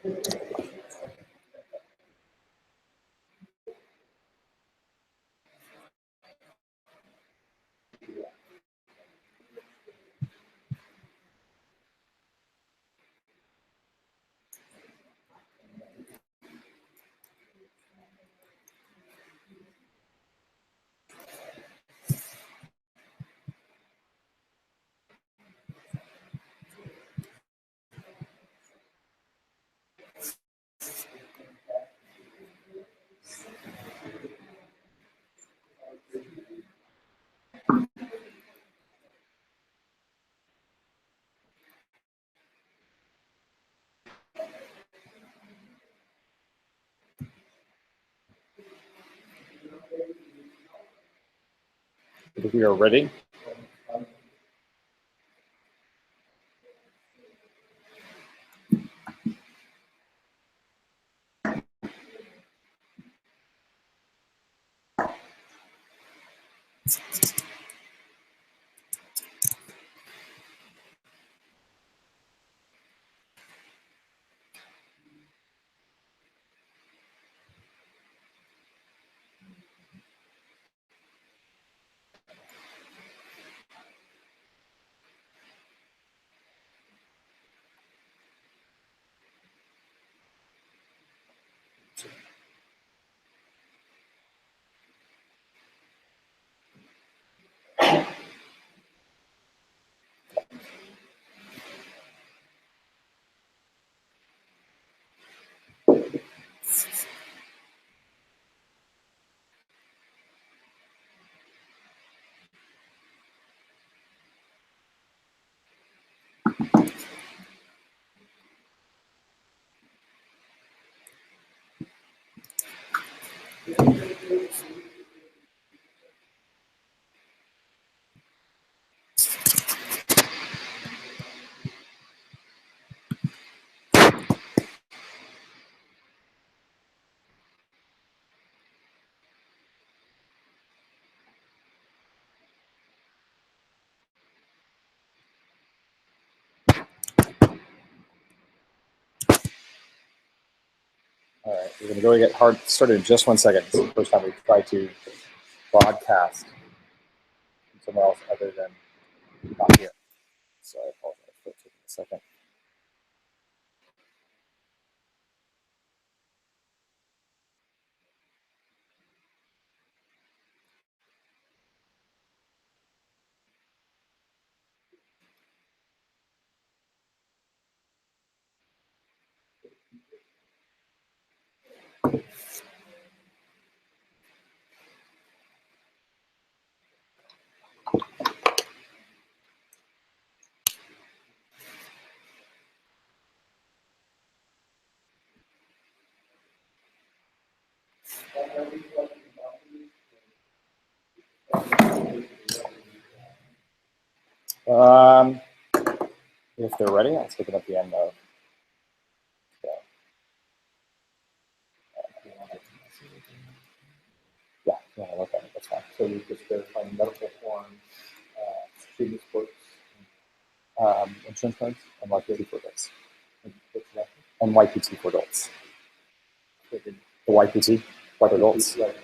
If we are ready. All right, we're going to go get hard started in just 1 second. This is the first time we've tried to broadcast somewhere else other than not here. So I apologize for taking a second. If they're ready, I'll take it at the end of. Yeah, look at it. That's fine. So you're just verifying medical forms, student sports, Insurance cards and YPT for adults. what's left? And YPT for adults. The YPT, white adults. Right.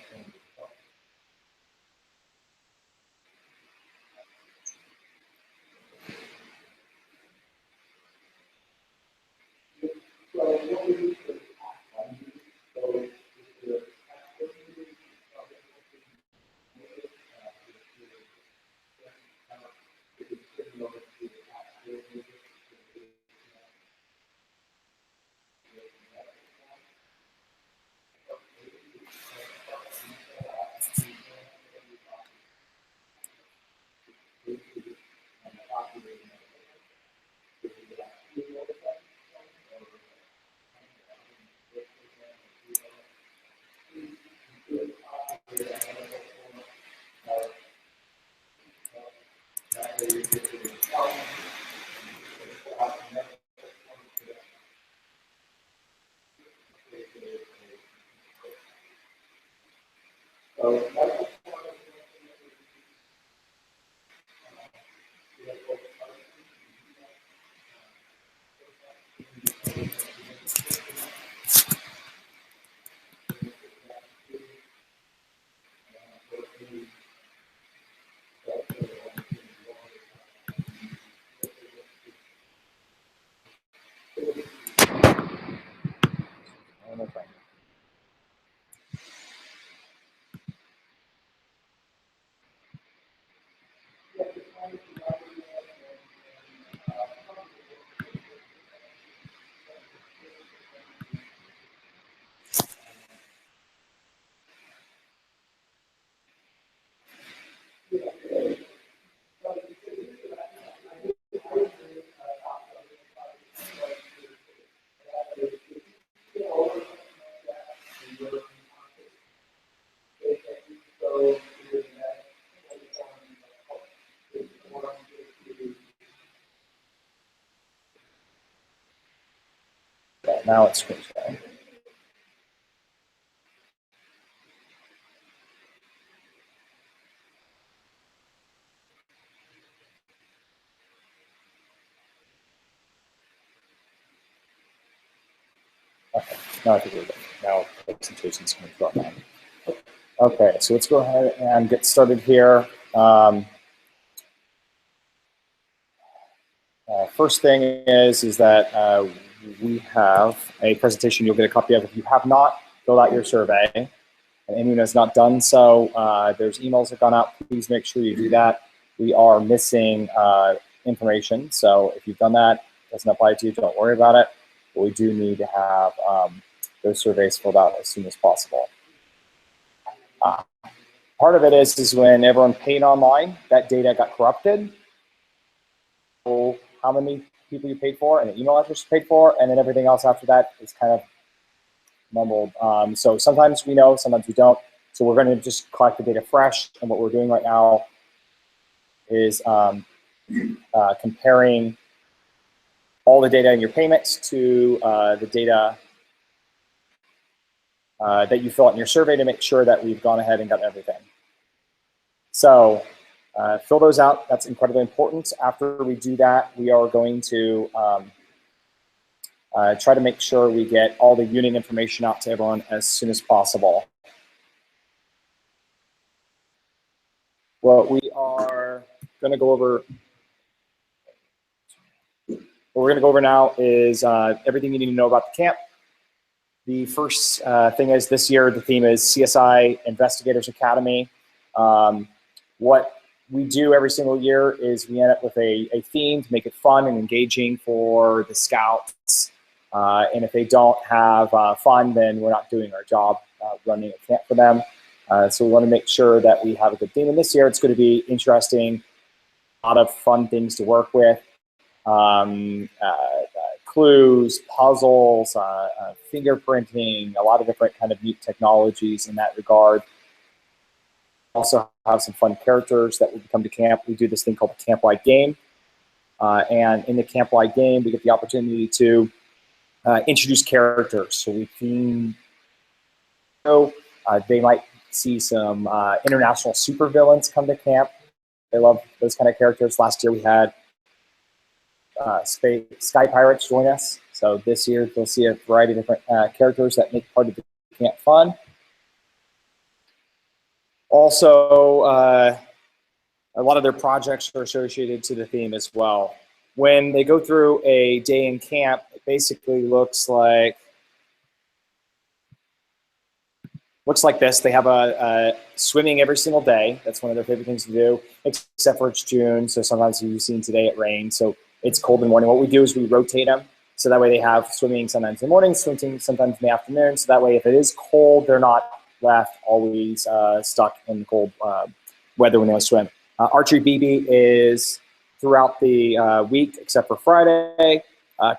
now it's screen sharing. Okay, now I think we're good. Now the presentation's going to go on. Okay, so let's go ahead and get started here. First thing is that we have a presentation you'll get a copy of. If you have not filled out your survey, and anyone has not done so, there's emails that have gone out. Please make sure you do that. We are missing information, so if you've done that, it doesn't apply to you, don't worry about it. But we do need to have those surveys filled out as soon as possible. Part of it is when everyone paid online, that data got corrupted. So how many people you paid for and the email address you paid for, and then everything else after that is kind of mumbled. So sometimes we know, sometimes we don't. So we're going to just collect the data fresh, and what we're doing right now is comparing all the data in your payments to the data that you fill out in your survey to make sure that we've gone ahead and got everything. So fill those out. That's incredibly important. After we do that, we are going to try to make sure we get all the unit information out to everyone as soon as possible. What we are going to go over, now is everything you need to know about the camp. The first thing is this year, the theme is CSI Investigators Academy. What we do every single year is we end up with a theme to make it fun and engaging for the scouts. And if they don't have fun, then we're not doing our job running a camp for them. So we want to make sure that we have a good theme. And this year, it's going to be interesting, a lot of fun things to work with. Clues, puzzles, fingerprinting, a lot of different kind of neat technologies in that regard. Also have some fun characters that will come to camp. We do this thing called the camp-wide game. And in the camp-wide game, we get the opportunity to introduce characters. So we can they might see some international supervillains come to camp. They love those kind of characters. Last year we had Sky Pirates join us. So this year they'll see a variety of different characters that make part of the camp fun. Also, a lot of their projects are associated to the theme as well. When they go through a day in camp, it basically looks like this. They have a swimming every single day. That's one of their favorite things to do, except for it's June. So sometimes you've seen today it rained. So it's cold in the morning. What we do is we rotate them. So that way they have swimming sometimes in the morning, swimming sometimes in the afternoon. So that way if it is cold, they're not left always stuck in cold weather when they want to swim. Archery BB is throughout the week except for Friday.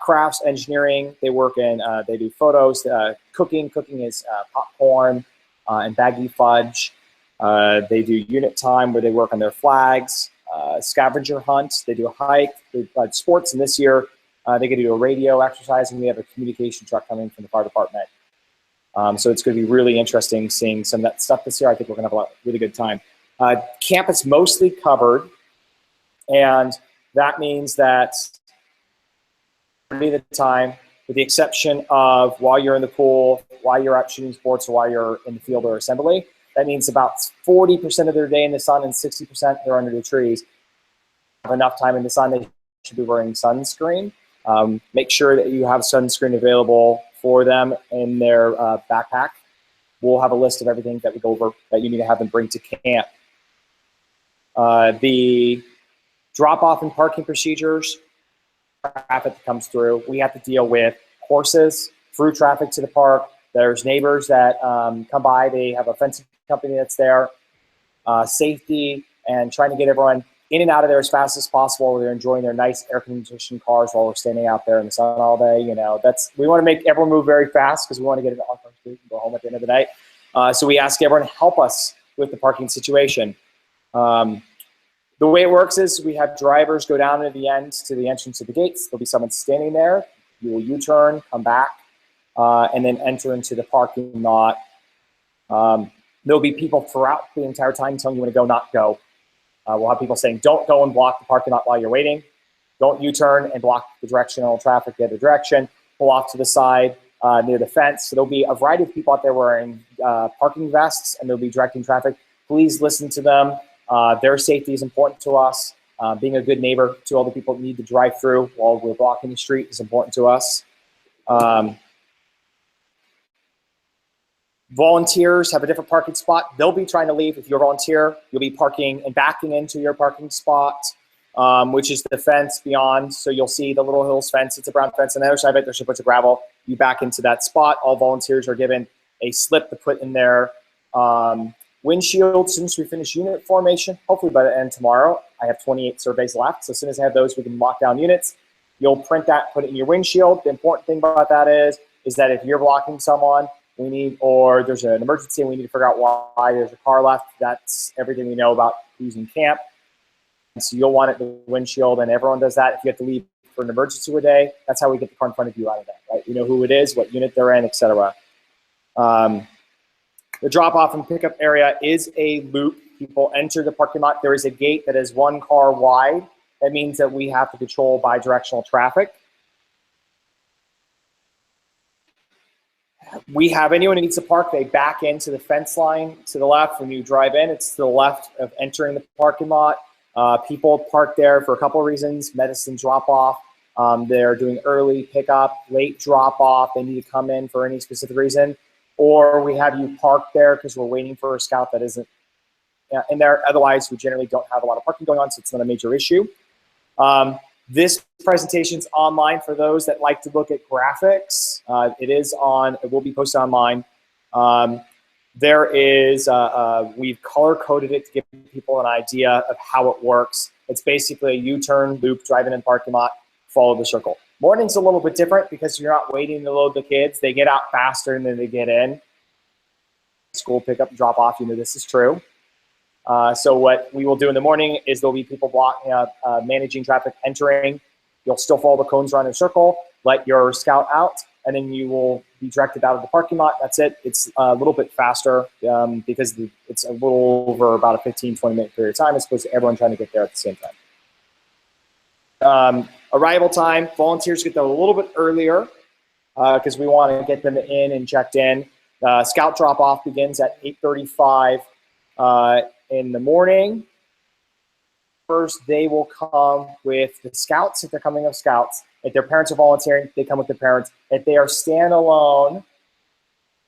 Crafts, engineering, they work in, they do photos. Cooking is popcorn and baggy fudge. They do unit time where they work on their flags. Scavenger hunt, they do a hike. They sports, and this year they get to do a radio exercise, and we have a communication truck coming from the fire department. So it's going to be really interesting seeing some of that stuff this year. I think we're going to have a really good time. Camp is mostly covered, and that means that the time, with the exception of while you're in the pool, while you're out shooting sports, or while you're in the field or assembly, that means about 40% of their day in the sun and 60% they're under the trees. Have enough time in the sun, they should be wearing sunscreen. Make sure that you have sunscreen available for them in their backpack. We'll have a list of everything that we go over that you need to have them bring to camp. The drop-off and parking procedures, traffic that comes through. We have to deal with horses, through traffic to the park. There's neighbors that come by. They have a fencing company that's there. Safety and trying to get everyone in and out of there as fast as possible. They're enjoying their nice air-conditioned cars while we're standing out there in the sun all day. You know, we want to make everyone move very fast because we want to get it off our street and go home at the end of the day. So we ask everyone to help us with the parking situation. The way it works is we have drivers go down to the end to the entrance of the gates. There'll be someone standing there. You will U-turn, come back, and then enter into the parking lot. There'll be people throughout the entire time telling you when to go, not go. We'll have people saying, don't go and block the parking lot while you're waiting. Don't U-turn and block the directional traffic the other direction. Pull off to the side near the fence. So there'll be a variety of people out there wearing parking vests, and they'll be directing traffic. Please listen to them. Their safety is important to us. Being a good neighbor to all the people that need to drive through while we're blocking the street is important to us. Volunteers have a different parking spot. They'll be trying to leave. If you're a volunteer, you'll be parking and backing into your parking spot, which is the fence beyond. So you'll see the Little Hills fence. It's a brown fence. On the other side of it, there's a bunch of gravel. You back into that spot. All volunteers are given a slip to put in their windshield since we finish unit formation, hopefully by the end tomorrow. I have 28 surveys left. So as soon as I have those, we can lock down units. You'll print that, put it in your windshield. The important thing about that is that if you're blocking someone, or there's an emergency and we need to figure out why there's a car left, that's everything we know about using camp. And so you'll want it in the windshield, and everyone does that. If you have to leave for an emergency a day, that's how we get the car in front of you out of that, right? You know who it is, what unit they're in, etc. The drop-off and pickup area is a loop. People enter the parking lot. There is a gate that is one car wide. That means that we have to control bi-directional traffic. We have anyone who needs to park, they back into the fence line to the left. When you drive in, it's to the left of entering the parking lot. People park there for a couple of reasons. Medicine drop-off. They're doing early pickup, late drop-off. They need to come in for any specific reason. Or we have you park there because we're waiting for a scout that isn't in there. Otherwise, we generally don't have a lot of parking going on, so it's not a major issue. This presentation's online for those that like to look at graphics. It will be posted online. We've color-coded it to give people an idea of how it works. It's basically a U-turn loop, driving in the parking lot, follow the circle. Morning's a little bit different because you're not waiting to load the kids. They get out faster than they get in. School pickup and drop off, this is true. So what we will do in the morning is there'll be people managing traffic entering. You'll still follow the cones around a circle, let your scout out, and then you will be directed out of the parking lot. That's it. It's a little bit faster because it's a little over about a 15, 20-minute period of time as opposed to everyone trying to get there at the same time. Arrival time, volunteers get there a little bit earlier because we want to get them in and checked in. Scout drop-off begins at 8:35 in the morning. First, they will come with the scouts if they're coming with scouts. If their parents are volunteering, they come with their parents. If they are standalone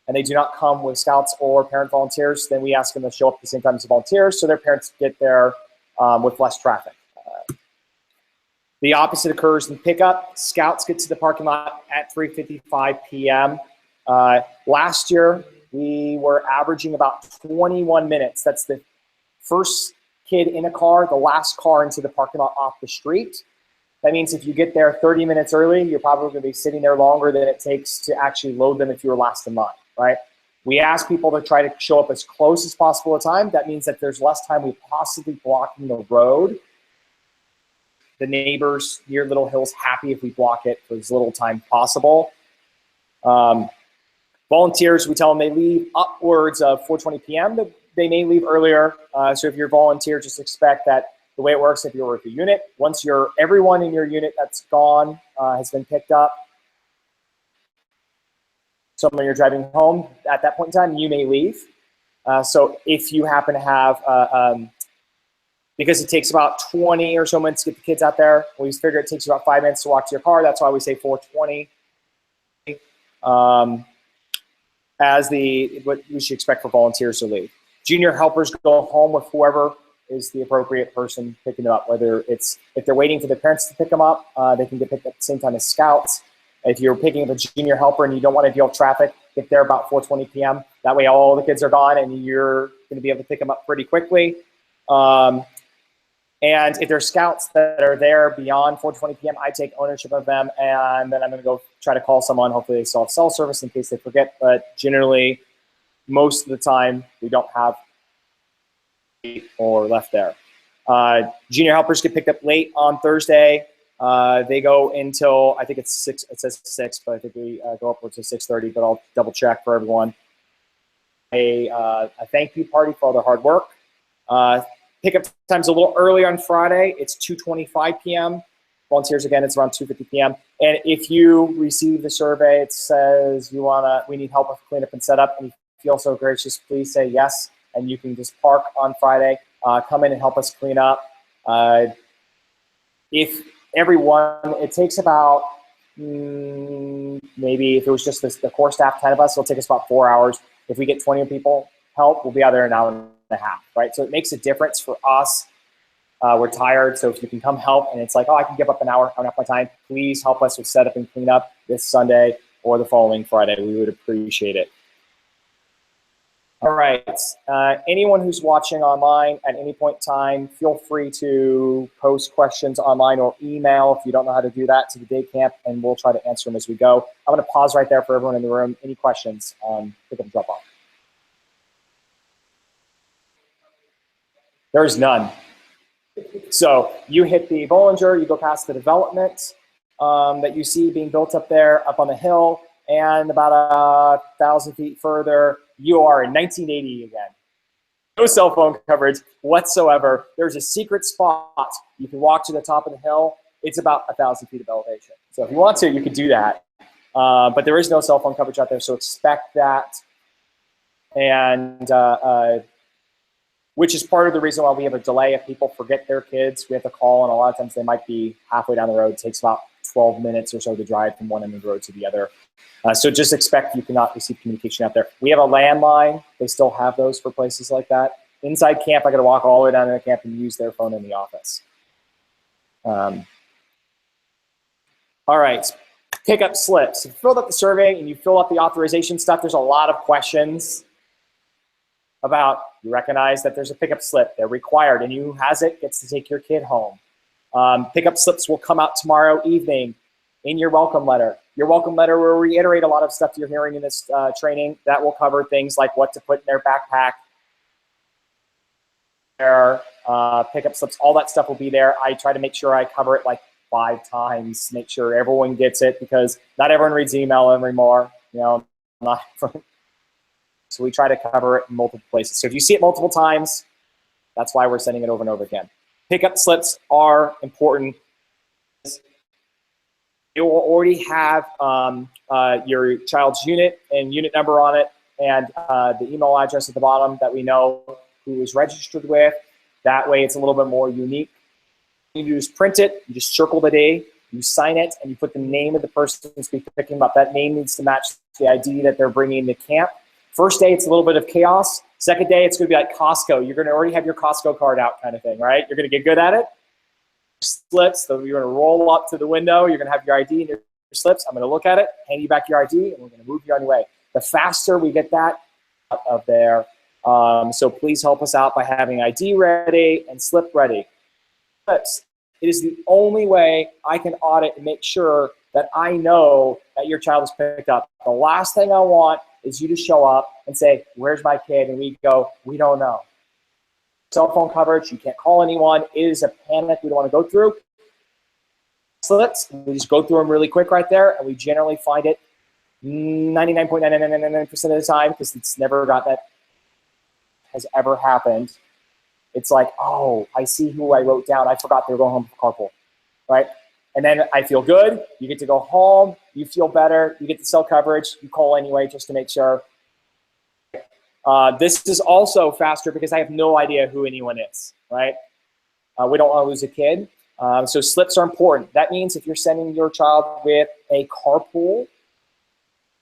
and they do not come with scouts or parent volunteers, then we ask them to show up at the same time as the volunteers so their parents get there with less traffic. The opposite occurs in pickup. Scouts get to the parking lot at 3:55 p.m. Last year, we were averaging about 21 minutes. That's the first kid in a car, the last car into the parking lot off the street. That means if you get there 30 minutes early, you're probably going to be sitting there longer than it takes to actually load them if you were last in line, right? We ask people to try to show up as close as possible to time. That means that there's less time we possibly blocking the road. The neighbors near Little Hills happy if we block it for as little time possible. Volunteers, we tell them they leave upwards of 4:20 p.m. They may leave earlier. So if you're a volunteer, just expect that the way it works, if you're with a unit, once everyone in your unit that's gone has been picked up, so when you're driving home at that point in time, you may leave. So if you happen to have, because it takes about 20 or so minutes to get the kids out there, we figure it takes about 5 minutes to walk to your car. That's why we say 4:20. What you should expect for volunteers to leave. Junior helpers go home with whoever is the appropriate person picking them up, whether it's, if they're waiting for their parents to pick them up, they can get picked up at the same time as scouts. If you're picking up a junior helper and you don't want to deal with traffic, get there about 4:20 p.m. That way all the kids are gone and you're going to be able to pick them up pretty quickly. And if there's scouts that are there beyond 4:20 p.m., I take ownership of them, and then I'm going to go try to call someone. Hopefully they still have cell service in case they forget, but generally, most of the time, we don't have or left there. Junior helpers get picked up late on Thursday. They go until, I think it's 6, it says 6, but I think we go upwards to 6:30, but I'll double check for everyone. A thank you party for all their hard work. Pickup time's a little early on Friday. It's 2:25 p.m. Volunteers, again, it's around 2:50 p.m. And if you receive the survey, it says we need help with cleanup and setup, and you feel so gracious, please say yes, and you can just park on Friday. Come in and help us clean up. If everyone, it takes about maybe, if it was just the core staff, 10 of us, it'll take us about 4 hours. If we get 20 people help, we'll be out there in an hour and a half, right? So it makes a difference for us. We're tired, so if you can come help and it's like, oh, I can give up an hour of my time, please help us with setup and cleanup this Sunday or the following Friday. We would appreciate it. All right, anyone who's watching online at any point in time, feel free to post questions online or email if you don't know how to do that to the day camp, and we'll try to answer them as we go. I'm gonna pause right there for everyone in the room. Any questions on pick up and drop off? There's none. So you hit the Bollinger, you go past the development that you see being built up there, up on the hill, and about 1,000 feet further, you are in 1980 again. No cell phone coverage whatsoever. There's a secret spot. You can walk to the top of the hill. It's about 1,000 feet of elevation. So if you want to, you could do that. But there is no cell phone coverage out there, so expect that. And which is part of the reason why we have a delay. If people forget their kids, we have to call, and a lot of times they might be halfway down the road. It takes about 12 minutes or so to drive from one end of the road to the other. So just expect you cannot receive communication out there. We have a landline. They still have those for places like that. Inside camp, I got to walk all the way down to the camp and use their phone in the office. All right, pick up slips. If you filled up the survey and you fill out the authorization stuff, there's a lot of questions about, you recognize that there's a pickup slip. They're required, and you who has it gets to take your kid home. Pickup slips will come out tomorrow evening in your welcome letter. Your welcome letter will reiterate a lot of stuff you're hearing in this training. That will cover things like what to put in their backpack, their pickup slips, all that stuff will be there. I try to make sure I cover it like 5 times, make sure everyone gets it, because not everyone reads email anymore. You know, not so we try to cover it in multiple places. So if you see it multiple times, that's why we're sending it over and over again. Pickup slips are important. It will already have your child's unit and unit number on it, and the email address at the bottom that we know who is registered with. That way it's a little bit more unique. You just print it, you just circle the day, you sign it, and you put the name of the person who's picking up. That name needs to match the ID that they're bringing to camp. First day, it's a little bit of chaos. Second day, it's going to be like Costco. You're going to already have your Costco card out kind of thing, right? You're going to get good at it. Slips, so you're going to roll up to the window. You're going to have your ID and your slips. I'm going to look at it, hand you back your ID, and we're going to move you on your way. The faster we get that out of there, so please help us out by having ID ready and slip ready. Slips. It is the only way I can audit and make sure that I know that your child is picked up. The last thing I want is you to show up and say, where's my kid? And we go, we don't know. Cell phone coverage, you can't call anyone. It is a panic we don't want to go through. Slips, we just go through them really quick right there, and we generally find it 99.999% of the time, because it's never got that has ever happened. It's like, oh, I see who I wrote down. I forgot they were going home for carpool, right? And then I feel good. You get to go home. You feel better. You get the cell coverage. You call anyway just to make sure. This is also faster because I have no idea who anyone is, right? We don't want to lose a kid. So slips are important. That means if you're sending your child with a carpool,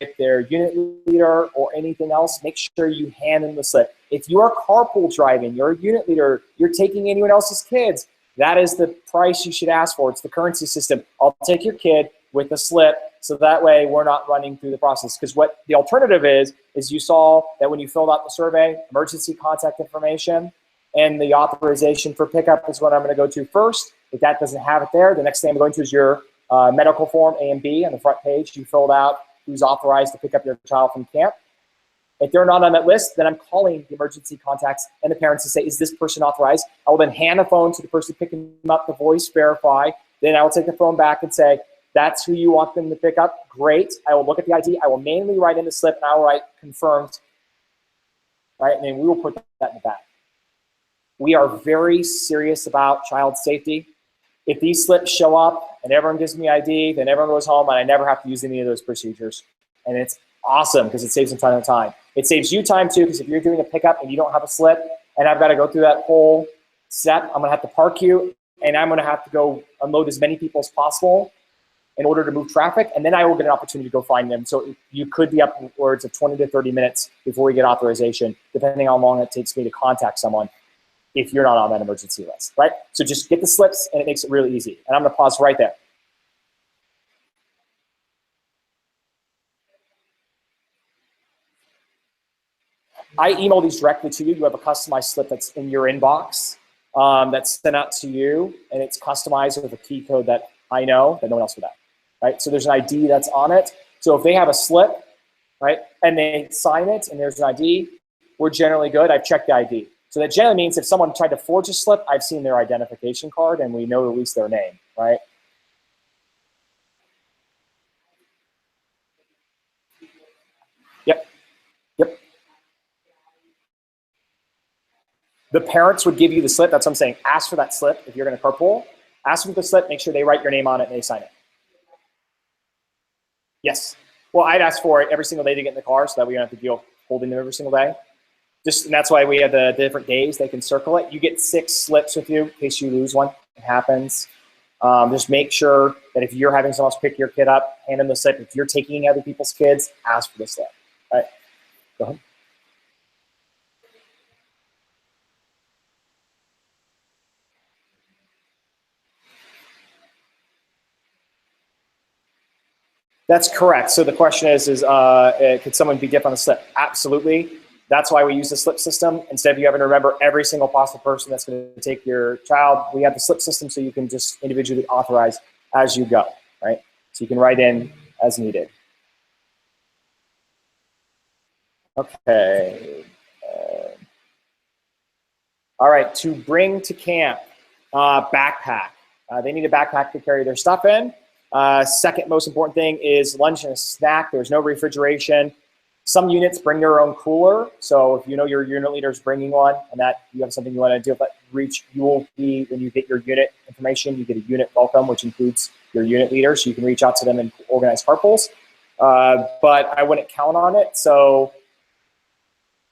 if their unit leader or anything else, make sure you hand them the slip. If you are carpool driving, you're a unit leader, you're taking anyone else's kids, that is the price you should ask for. It's the currency system. I'll take your kid with a slip, so that way we're not running through the process. Because what the alternative is you saw that when you filled out the survey, emergency contact information and the authorization for pickup is what I'm going to go to first. If that doesn't have it there, the next thing I'm going to is your medical form A and B on the front page. You filled out who's authorized to pick up your child from camp. If they're not on that list, then I'm calling the emergency contacts and the parents to say, is this person authorized? I will then hand the phone to the person picking them up, the voice verify, then I will take the phone back and say, that's who you want them to pick up. Great. I will look at the ID. I will manually write in the slip, and I will write confirmed, right? And then we will put that in the bag. We are very serious about child safety. If these slips show up and everyone gives me ID, then everyone goes home and I never have to use any of those procedures. And it's awesome because it saves them ton of time. It saves you time too, because if you're doing a pickup and you don't have a slip and I've got to go through that whole step, I'm gonna have to park you and I'm gonna have to go unload as many people as possible in order to move traffic, and then I will get an opportunity to go find them. So you could be upwards of 20 to 30 minutes before we get authorization, depending on how long it takes me to contact someone if you're not on that emergency list, right? So just get the slips and it makes it really easy. And I'm gonna pause right there. I email these directly to you. You have a customized slip that's in your inbox that's sent out to you, and it's customized with a key code that I know that no one else would have, right? So there's an ID that's on it. So if they have a slip, right, and they sign it and there's an ID, we're generally good. I've checked the ID. So that generally means if someone tried to forge a slip, I've seen their identification card and we know at least their name, right? Yep, yep. The parents would give you the slip. That's what I'm saying. Ask for that slip if you're going to carpool. Ask them for the slip. Make sure they write your name on it and they sign it. Yes. Well, I'd ask for it every single day to get in the car so that we don't have to deal holding them every single day. And that's why we have the different days they can circle it. You get 6 slips with you in case you lose one. It happens. Just make sure that if you're having someone else pick your kid up, hand them the slip. If you're taking other people's kids, ask for the slip. All right. Go ahead. That's correct. So the question is could someone be given on the slip? Absolutely. That's why we use the slip system. Instead of you having to remember every single possible person that's going to take your child, we have the slip system so you can just individually authorize as you go, right? So you can write in as needed. Okay. All right, to bring to camp, backpack. They need a backpack to carry their stuff in. Second most important thing is lunch and a snack. There's no refrigeration. Some units bring their own cooler. So if you know your unit leader is bringing one and that you have something you want to do, but you will be, when you get your unit information, you get a unit welcome, which includes your unit leader. So you can reach out to them and organize carpools. But I wouldn't count on it. So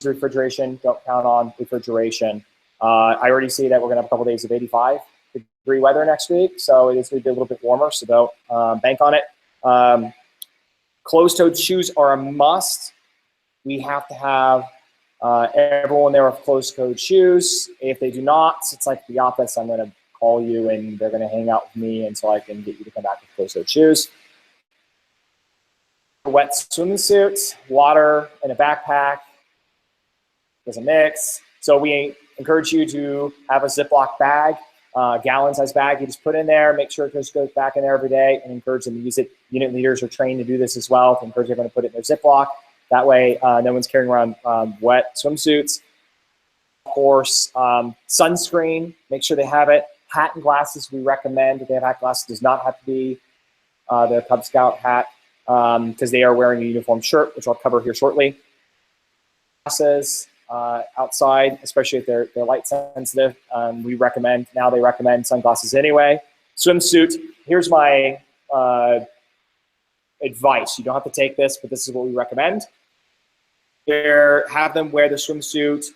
refrigeration, don't count on refrigeration. I already see that we're going to have a couple days of 85-degree weather next week, so it is going to be a little bit warmer, so don't bank on it. Closed-toed shoes are a must. We have to have everyone there with closed-toed shoes. If they do not, it's like the office. I'm going to call you, and they're going to hang out with me until I can get you to come back with closed-toed shoes. Wet swimsuit, water in a backpack. There's a mix. So we encourage you to have a Ziploc bag, gallon-sized bag you just put in there. Make sure it goes back in there every day and encourage them to use it. Unit leaders are trained to do this as well, to encourage everyone to put it in their Ziploc. That way, no one's carrying around wet swimsuits. Of course, sunscreen, make sure they have it. Hat and glasses, we recommend. If they have hat glasses, does not have to be the Cub Scout hat because they are wearing a uniform shirt, which I'll cover here shortly. Glasses. Outside, especially if they're light sensitive. They recommend sunglasses anyway. Swimsuit, here's my advice. You don't have to take this, but this is what we recommend. Have them wear the swimsuit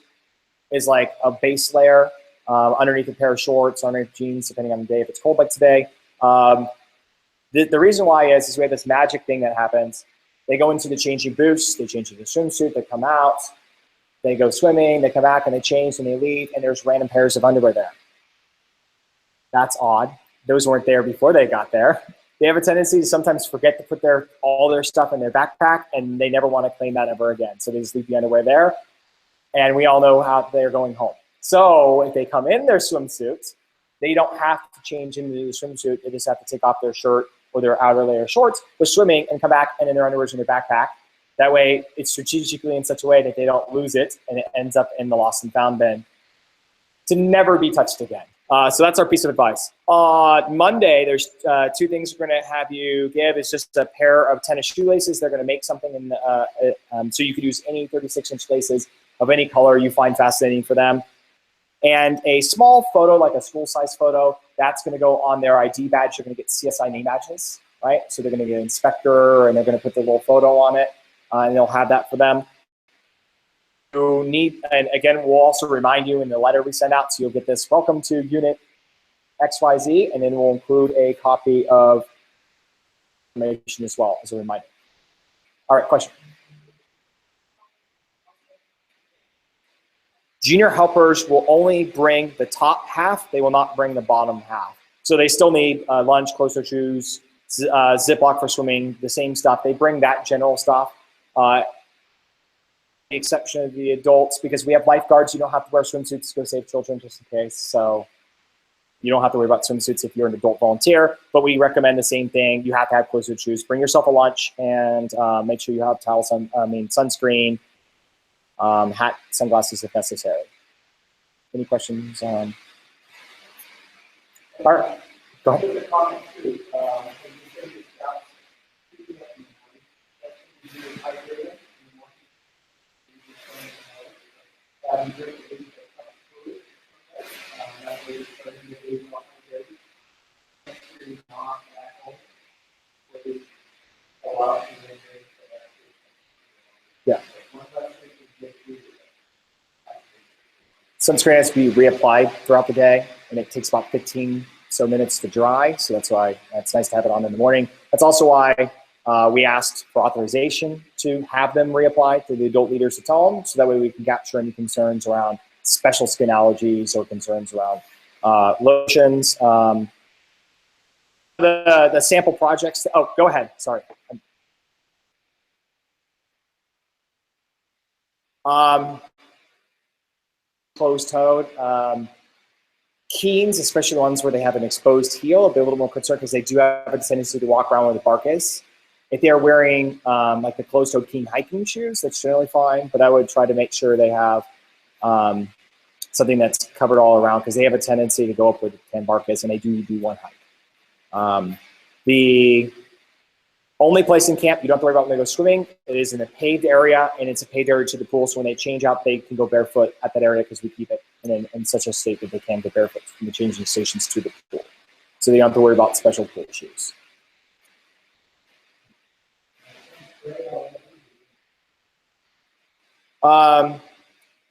is like a base layer underneath a pair of shorts, underneath jeans, depending on the day if it's cold like today. The reason why is we have this magic thing that happens. They go into the changing booths, they change into the swimsuit, they come out, they go swimming, they come back and they change and they leave, and there's random pairs of underwear there. That's odd. Those weren't there before they got there. They have a tendency to sometimes forget to put all their stuff in their backpack, and they never want to claim that ever again. So they just leave the underwear there, and we all know how they're going home. So if they come in their swimsuits, they don't have to change into the swimsuit. They just have to take off their shirt or their outer layer shorts for swimming and come back, and then their underwear's in their backpack. That way, it's strategically in such a way that they don't lose it and it ends up in the lost and found bin to never be touched again. So that's our piece of advice. On Monday, there's 2 things we're going to have you give. It's just a pair of tennis shoelaces. They're going to make something in so you could use any 36-inch laces of any color you find fascinating for them. And a small photo, like a school-size photo, that's going to go on their ID badge. They're going to get CSI name badges, right? So they're going to get inspector, and they're going to put the little photo on it, and they'll have that for them. You need, and again, we'll also remind you in the letter we send out, so you'll get this, welcome to Unit XYZ, and then we'll include a copy of information as well as a reminder. All right, question. Junior helpers will only bring the top half. They will not bring the bottom half. So they still need lunch, closed-toe shoes, Ziploc for swimming, the same stuff. They bring that general stuff. The exception of the adults, because we have lifeguards, you don't have to wear swimsuits to go save children just in case. So you don't have to worry about swimsuits if you're an adult volunteer, but we recommend the same thing. You have to have closed-toe shoes. Bring yourself a lunch and make sure you have towels, sunscreen, hat, sunglasses if necessary. Any questions? All right, go ahead. Yeah. Sunscreen has to be reapplied throughout the day, and it takes about 15 minutes to dry. So that's why it's nice to have it on in the morning. That's also why we asked for authorization to have them reapplied to the adult leaders to tell them, so that way we can capture any concerns around special skin allergies or concerns around lotions. The sample projects. Oh, go ahead. Sorry. Closed-toed. Keens, especially the ones where they have an exposed heel, a bit a little more concerned because they do have a tendency to walk around where the bark is. If they're wearing like the closed-toed Keen hiking shoes, that's generally fine, but I would try to make sure they have something that's covered all around, because they have a tendency to go up where the tan bark is, and they do one hike. The only place in camp you don't have to worry about when they go swimming, it is in a paved area, and it's a paved area to the pool, so when they change out, they can go barefoot at that area because we keep it in such a state that they can go barefoot from the changing stations to the pool. So they don't have to worry about special pool shoes.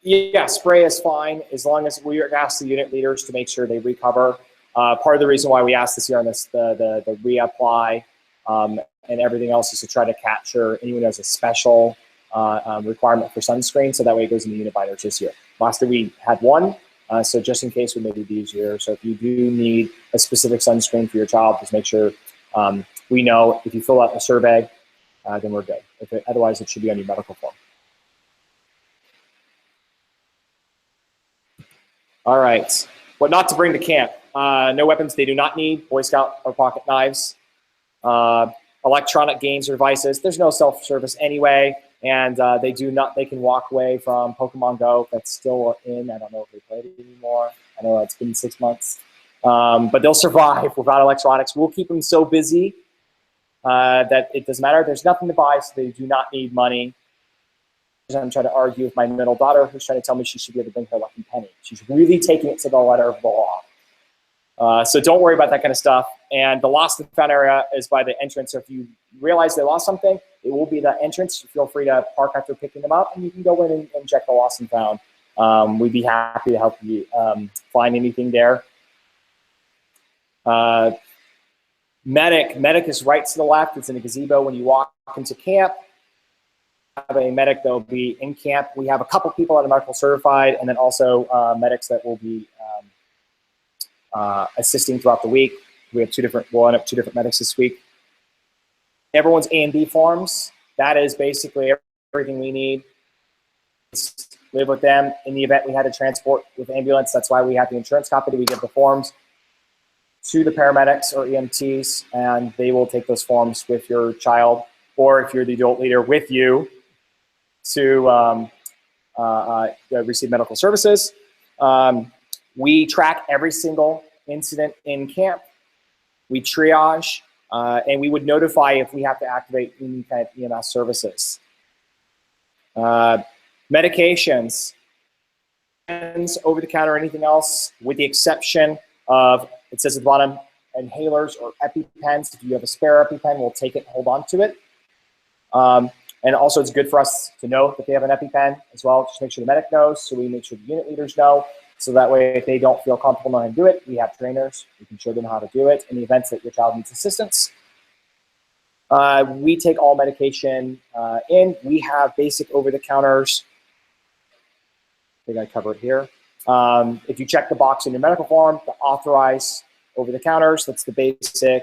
Yeah, spray is fine as long as we ask the unit leaders to make sure they recover. Part of the reason why we asked this here on this, the reapply and everything else is to try to capture anyone who has a special requirement for sunscreen, so that way it goes in the unit binders this year. Last year we had one, so just in case we maybe these year. So if you do need a specific sunscreen for your child, just make sure we know. If you fill out the survey, then we're good. Otherwise, it should be on your medical form. All right, what not to bring to camp. No weapons they do not need, Boy Scout or pocket knives. Electronic games or devices. There's no self-service anyway, and they can walk away from Pokemon Go. That's still in. I don't know if they play it anymore. I know it's been 6 months. But they'll survive without electronics. We'll keep them so busy that it doesn't matter. There's nothing to buy, so they do not need money. I'm trying to argue with my middle daughter, who's trying to tell me she should be able to bring her lucky penny. She's really taking it to the letter of the law. So don't worry about that kind of stuff. And the lost and found area is by the entrance. So if you realize they lost something, it will be the entrance. Feel free to park after picking them up, and you can go in and check the lost and found. We'd be happy to help you find anything there. Medic is right to the left. It's in a gazebo when you walk into camp. Have a medic that will be in camp. We have a couple people that are medical certified, and then also medics that will be assisting throughout the week. We'll end up 2 different medics this week. Everyone's A and B forms. That is basically everything we need. Just live with them. In the event we had to transport with ambulance, that's why we have the insurance copy. We give the forms to the paramedics or EMTs, and they will take those forms with your child, or if you're the adult leader, with you to receive medical services. We track every single incident in camp. We triage, and we would notify if we have to activate any kind of EMS services. Medications, over-the-counter, anything else, with the exception of, it says at the bottom, inhalers or EpiPens. If you have a spare EpiPen, we'll take it and hold on to it. And also, it's good for us to know that they have an EpiPen as well. Just make sure the medic knows, so we make sure the unit leaders know. So that way, if they don't feel comfortable knowing how to do it, we have trainers. We can show them how to do it in the events that your child needs assistance. We take all medication in. We have basic over-the-counters. I think I covered here. If you check the box in your medical form to authorize over-the-counters, that's the basic.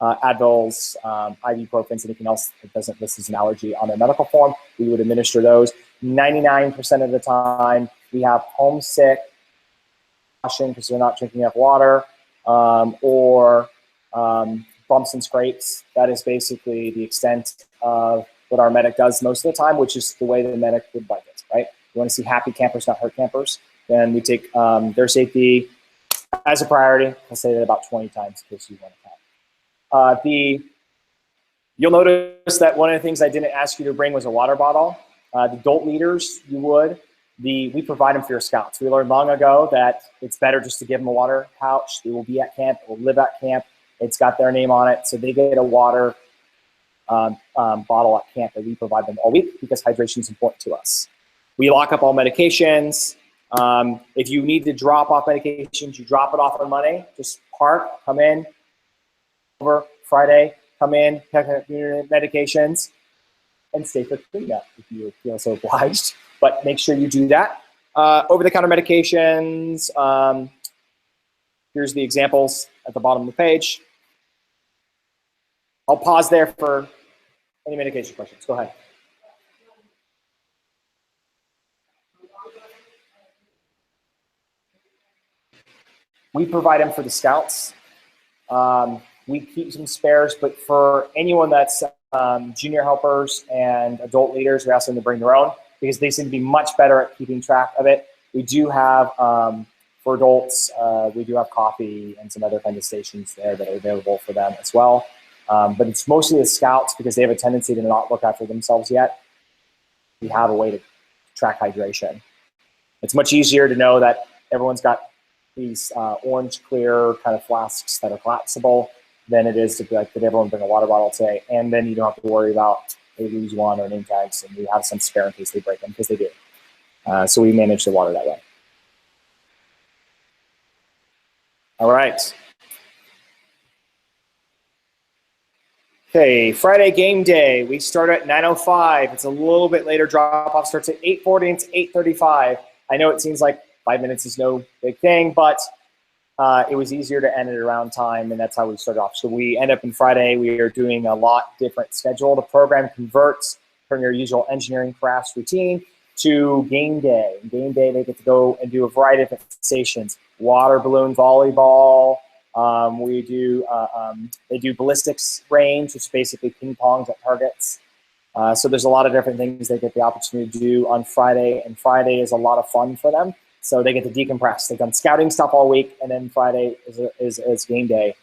Advils, ibuprofens, anything else that doesn't list as an allergy on their medical form, we would administer those. 99% of the time, we have homesick, because they're not drinking enough water, or bumps and scrapes. That is basically the extent of what our medic does most of the time, which is the way the medic would like it, right? We want to see happy campers, not hurt campers. Then we take their safety as a priority. I'll say that about 20 times in case you want to count. You'll notice that one of the things I didn't ask you to bring was a water bottle. The adult leaders, you would. We provide them for your scouts. We learned long ago that it's better just to give them a water pouch. They will be at camp, will live at camp. It's got their name on it, so they get a water bottle at camp that we provide them all week because hydration is important to us. We lock up all medications. If you need to drop off medications, you drop it off on Monday. Just park, come in. Over Friday, come in, pick up your medications, and stay for cleanup if you feel so obliged. But make sure you do that. Over-the-counter medications. Here's the examples at the bottom of the page. I'll pause there for any medication questions. Go ahead. We provide them for the scouts. We keep some spares, but for anyone that's junior helpers and adult leaders, we ask them to bring their own because they seem to be much better at keeping track of it. We do have, for adults, we do have coffee and some other kind of stations there that are available for them as well. But it's mostly the scouts because they have a tendency to not look after themselves yet. We have a way to track hydration. It's much easier to know that everyone's got these orange clear kind of flasks that are collapsible than it is to be like, did everyone bring a water bottle today? And then you don't have to worry about they lose one or name tags, and we have some spare in case they break them, because they do. So we manage the water that way. All right. Okay, Friday game day. We start at 9:05. It's a little bit later. Drop-off starts at 8:40 and it's 8:35. I know it seems like 5 minutes is no big thing, but it was easier to end it around time, and that's how we started off. So we end up in Friday. We are doing a lot different schedule. The program converts from your usual engineering crafts routine to game day. Game day, they get to go and do a variety of different stations. Water balloon volleyball. They do ballistics range, which is basically ping pongs at targets. So there's a lot of different things they get the opportunity to do on Friday, and Friday is a lot of fun for them. So they get to decompress. They've done scouting stuff all week, and then Friday is game day.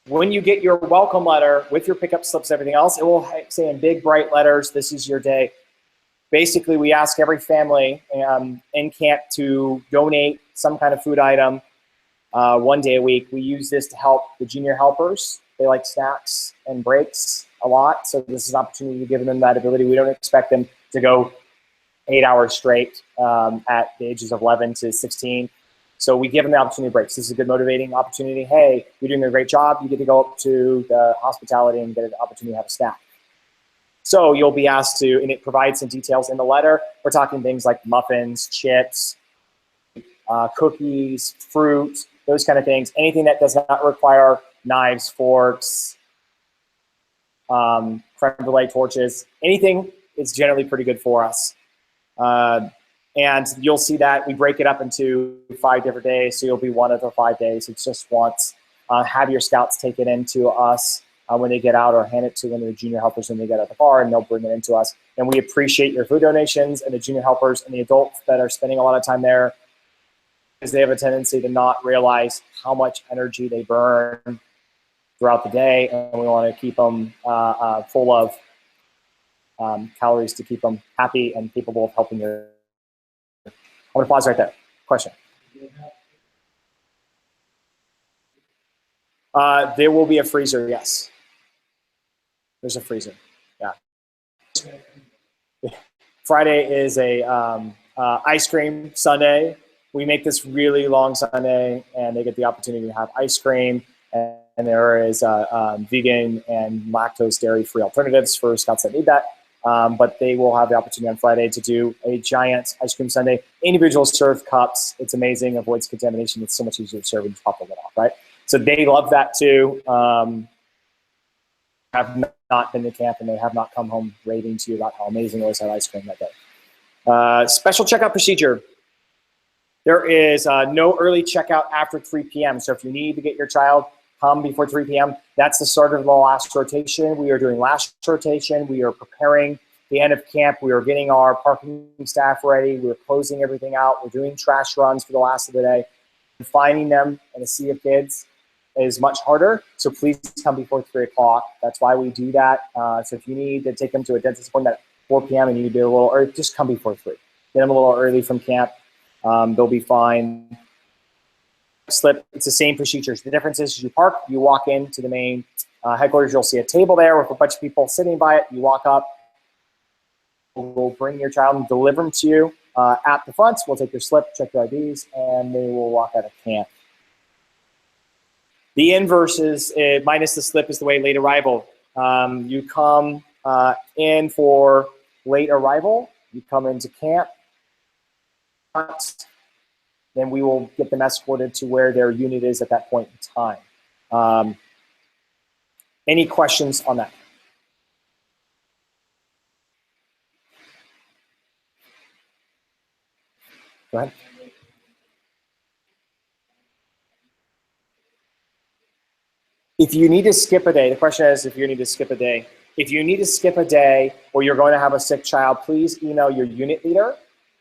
When you get your welcome letter with your pickup slips, everything else, it will say in big bright letters, "This is your day." Basically, we ask every family in camp to donate some kind of food item 1 day a week. We use this to help the junior helpers. They like snacks and breaks a lot, so this is an opportunity to give them that ability. We don't expect them to go 8 hours straight at the ages of 11 to 16. So we give them the opportunity to breaks. This is a good motivating opportunity. Hey, you're doing a great job. You get to go up to the hospitality and get an opportunity to have a snack. So you'll be asked to, and it provides some details in the letter. We're talking things like muffins, chips, cookies, fruit, those kind of things. Anything that does not require knives, forks, creme brulee torches, anything is generally pretty good for us. And you'll see that we break it up into 5 different days, so you'll be one of the 5 days. It's just once. Have your scouts take it into us. when they get out, or hand it to one of the junior helpers when they get at the bar, and they'll bring it into us. And we appreciate your food donations and the junior helpers and the adults that are spending a lot of time there, because they have a tendency to not realize how much energy they burn throughout the day, and we want to keep them full of calories to keep them happy and capable of helping you. I'm going to pause right there. Question. There will be a freezer, yes. There's a freezer, yeah. Friday is a ice cream Sunday. We make this really long Sunday, and they get the opportunity to have ice cream. And there is vegan and lactose dairy-free alternatives for scouts that need that. But they will have the opportunity on Friday to do a giant ice cream sundae. Individual serve cups. It's amazing. Avoids contamination. It's so much easier to serve and just pop the lid off, right? So they love that too. Have not been to camp, and they have not come home raving to you about how amazing it was to have ice cream that day. Special checkout procedure. There is no early checkout after 3 p.m. So if you need to get your child, come before 3 p.m. That's the start of the last rotation. We are doing last rotation. We are preparing the end of camp. We are getting our parking staff ready. We're closing everything out. We're doing trash runs for the last of the day. And finding them in a sea of kids is much harder. So please come before 3 o'clock. That's why we do that. So if you need to take them to a dentist appointment at 4 p.m. and you do a little, or just come before 3. Get them a little early from camp. They'll be fine. Slip, it's the same procedures. The difference is you park, you walk into the main headquarters, you'll see a table there with a bunch of people sitting by it. You walk up, we'll bring your child and deliver them to you at the front. We'll take your slip, check your IDs, and they will walk out of camp. The inverse is, minus the slip, is the way late arrival. You come in for late arrival, you come into camp, then we will get them escorted to where their unit is at that point in time. Any questions on that? Go ahead. If you need to skip a day, the question is if you need to skip a day. If you need to skip a day or you're going to have a sick child, please email your unit leader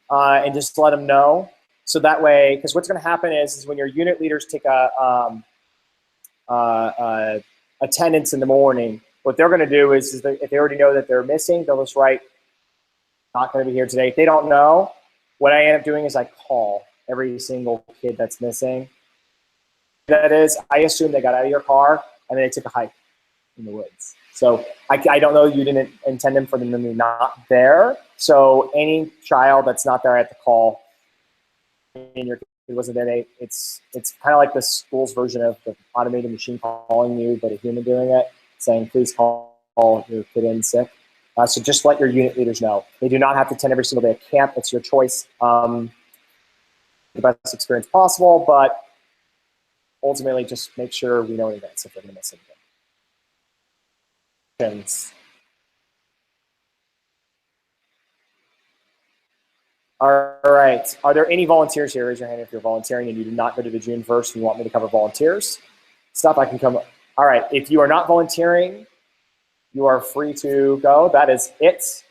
and just let them know. So that way, because what's going to happen is when your unit leaders take attendance in the morning, what they're going to do is if they already know that they're missing, they'll just write, not going to be here today. If they don't know, what I end up doing is I call every single kid that's missing. That is, I assume they got out of your car and they took a hike in the woods. So I don't know, you didn't intend them for them to be not there. So any child that's not there at the call, and your kid wasn't there, it's kind of like the school's version of the automated machine calling you, but a human doing it, saying, please call your kid in sick. So just let your unit leaders know. They do not have to attend every single day at camp. It's your choice. The best experience possible, but ultimately just make sure we know in advance if they're going to miss anything. All right. Are there any volunteers here? Raise your hand if you're volunteering and you did not go to the June 1st and you want me to cover volunteers. Stuff I can come. All right. If you are not volunteering, you are free to go. That is it.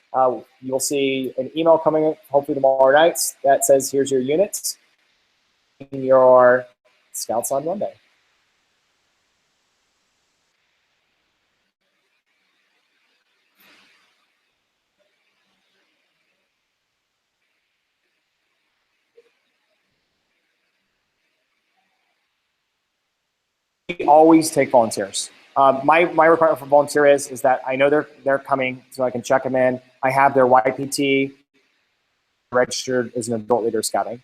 You'll see an email coming in, hopefully tomorrow night, that says, here's your units in your Scouts on Monday. We always take volunteers. My requirement for volunteer is that I know they're coming, so I can check them in. I have their YPT registered as an adult leader scouting.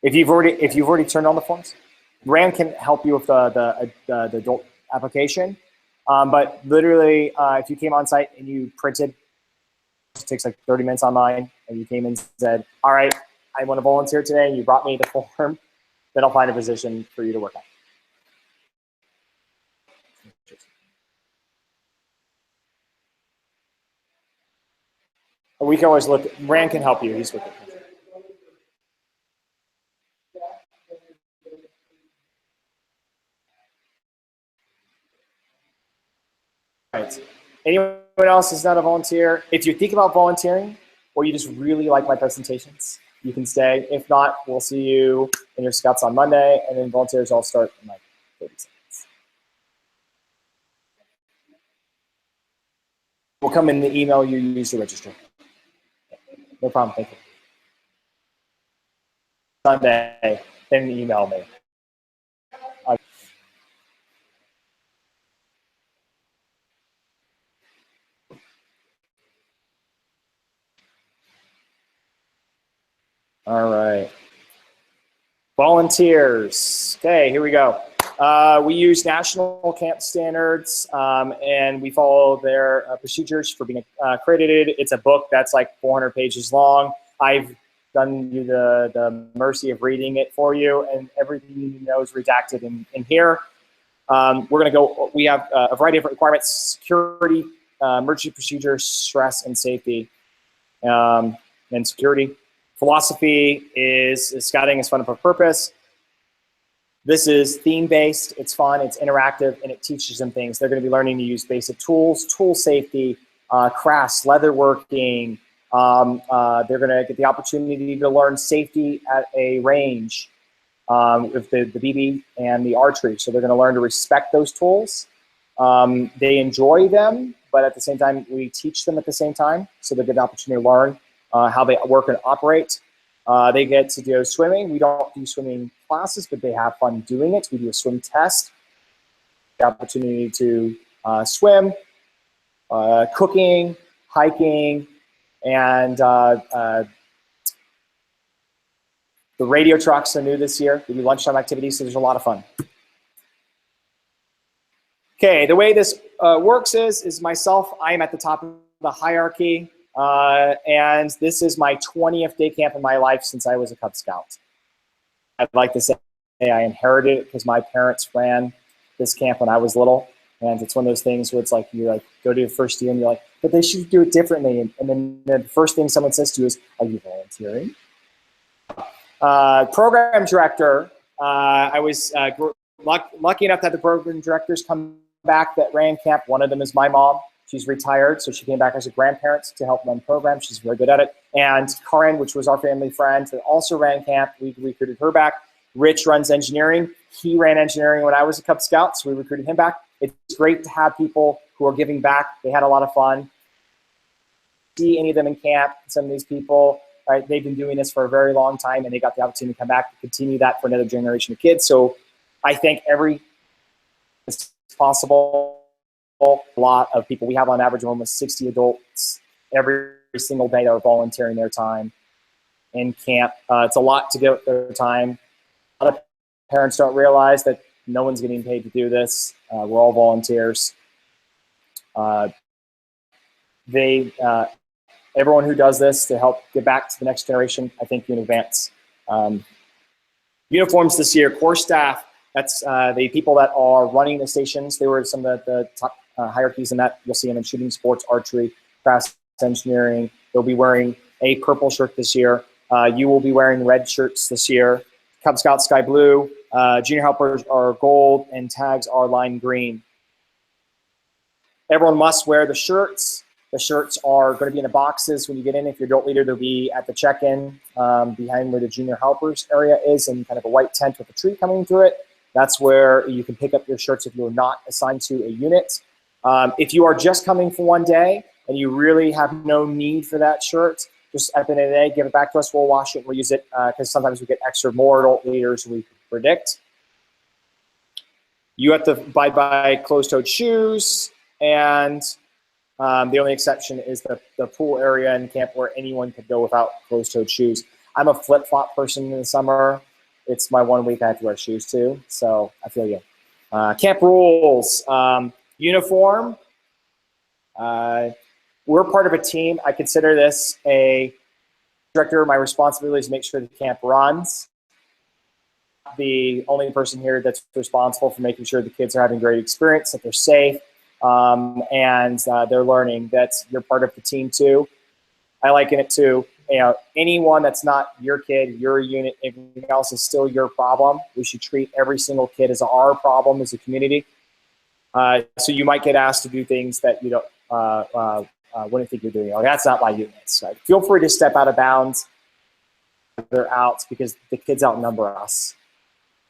If you've already turned on the forms, Rand can help you with the adult application. But literally, if you came on site and you printed, it takes like 30 minutes online, and you came and said, all right, I want to volunteer today, and you brought me the form, then I'll find a position for you to work on. We can always look, Rand can help you, he's with it. right. Anyone else is not a volunteer? If you think about volunteering or you just really like my presentations, you can stay. If not, we'll see you in your scouts on Monday, and then volunteers all start in like 30 seconds. Will come in the email you use to register. No problem, thank you. Sunday, then email me. All right. Volunteers. Okay, here we go. We use national camp standards and we follow their procedures for being accredited. It's a book that's like 400 pages long. I've done you the mercy of reading it for you, and everything you know is redacted in here. We're going to go, we have a variety of different requirements: security, emergency procedures, stress, and safety, and security. Philosophy is scouting is fun for purpose. This is theme-based, it's fun, it's interactive, and it teaches them things. They're going to be learning to use basic tools, tool safety, crafts, leatherworking. They're going to get the opportunity to learn safety at a range with the BB and the archery. So they're going to learn to respect those tools. They enjoy them, but at the same time, we teach them at the same time. So they get the opportunity to learn how they work and operate. They get to do swimming. We don't do swimming classes, but they have fun doing it. We do a swim test. The opportunity to swim, cooking, hiking, and the radio trucks are new this year. We do lunchtime activities, so there's a lot of fun. Okay, the way this works is myself, I am at the top of the hierarchy. And this is my 20th day camp in my life since I was a Cub Scout. I'd like to say I inherited it because my parents ran this camp when I was little. And it's one of those things where it's like, you like go to the first year and you're like, but they should do it differently. And then the first thing someone says to you is, are you volunteering? Program director, I was lucky enough to have the program directors come back that ran camp. One of them is my mom. She's retired, so she came back as a grandparent to help run programs. She's very good at it. And Karen, which was our family friend, that also ran camp, we recruited her back. Rich runs engineering. He ran engineering when I was a Cub Scout, so we recruited him back. It's great to have people who are giving back. They had a lot of fun. See any of them in camp, some of these people, right, they've been doing this for a very long time, and they got the opportunity to come back to continue that for another generation of kids. So I thank every it's possible. A lot of people. We have on average almost 60 adults every single day that are volunteering their time in camp. It's a lot to give their time. A lot of parents don't realize that no one's getting paid to do this. We're all volunteers. Everyone who does this to help get back to the next generation, I thank you in advance. Uniforms this year, core staff, that's the people that are running the stations. They were some of the top hierarchies in that. You'll see them in shooting sports, archery, crafts, engineering. They'll be wearing a purple shirt this year. You will be wearing red shirts this year. Cub Scouts, sky blue. Junior helpers are gold, and tags are lime green. Everyone must wear the shirts. The shirts are going to be in the boxes when you get in. If you're adult leader, they'll be at the check-in behind where the junior helpers area is, and kind of a white tent with a tree coming through it. That's where you can pick up your shirts if you're not assigned to a unit. If you are just coming for one day and you really have no need for that shirt, just at the end of the day, give it back to us. We'll wash it. We'll use it because sometimes we get more adult leaders we predict. You have to abide by closed-toed shoes, and the only exception is the pool area in camp where anyone could go without closed-toed shoes. I'm a flip-flop person in the summer. It's my 1 week I have to wear shoes too, so I feel you. Camp rules. Uniform. We're part of a team. I consider this a director. My responsibility is to make sure the camp runs. The only person here that's responsible for making sure the kids are having a great experience, that they're safe, and they're learning. That's you're part of the team too. I liken it to anyone that's not your kid, your unit, everything else is still your problem. We should treat every single kid as our problem as a community. So you might get asked to do things that you don't wouldn't think you're doing. Like, that's not my units. Right? Feel free to step out of bounds. They're out because the kids outnumber us,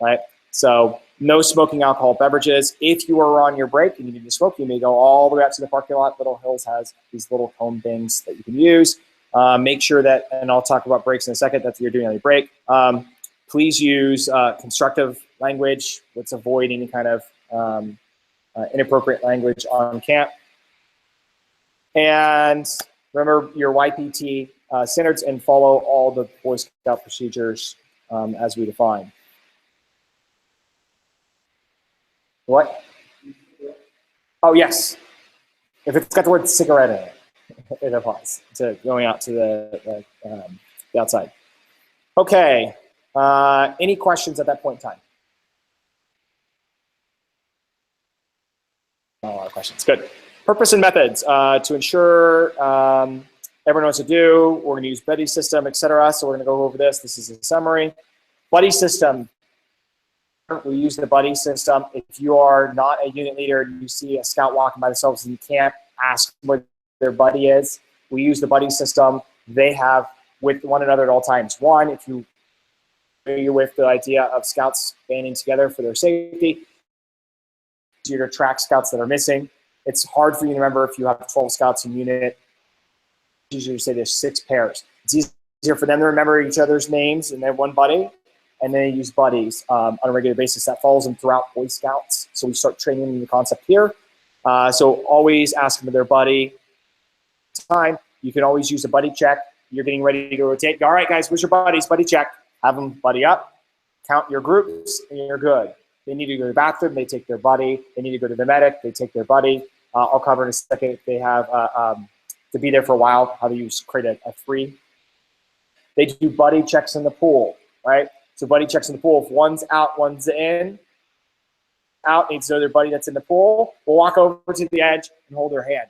right? So no smoking alcohol beverages. If you are on your break and you need to smoke, you may go all the way out to the parking lot. Little Hills has these little cone things that you can use. Make sure that, and I'll talk about breaks in a second, that's what you're doing on your break. Please use constructive language. Let's avoid any kind of inappropriate language on camp. And remember your YPT standards and follow all the Boy Scout procedures as we define. What? Oh, yes. If it's got the word cigarette in it, it applies to going out to the outside. Okay. Any questions at that point in time? A lot of questions. Good. Purpose and methods to ensure everyone knows what to do. We're going to use buddy system, etc. So we're going to go over this. This is a summary. Buddy system. We use the buddy system. If you are not a unit leader and you see a scout walking by themselves and you can't ask what their buddy is, we use the buddy system they have with one another at all times. One, if you're familiar with the idea of scouts banding together for their safety, it's easier to track scouts that are missing. It's hard for you to remember if you have 12 scouts in unit. It's easier to say there's 6 pairs. It's easier for them to remember each other's names and then one buddy. And then they use buddies on a regular basis. That follows them throughout Boy Scouts. So we start training them the concept here. So always ask them for their buddy. Time. You can always use a buddy check. You're getting ready to rotate. All right, guys, where's your buddies? Buddy check. Have them buddy up. Count your groups, and you're good. They need to go to the bathroom. They take their buddy. They need to go to the medic. They take their buddy. I'll cover in a second if they have to be there for a while, how to create a free. They do buddy checks in the pool, right? So buddy checks in the pool. If one's out, one's in. Out needs to know their buddy that's in the pool. We'll walk over to the edge and hold their hand.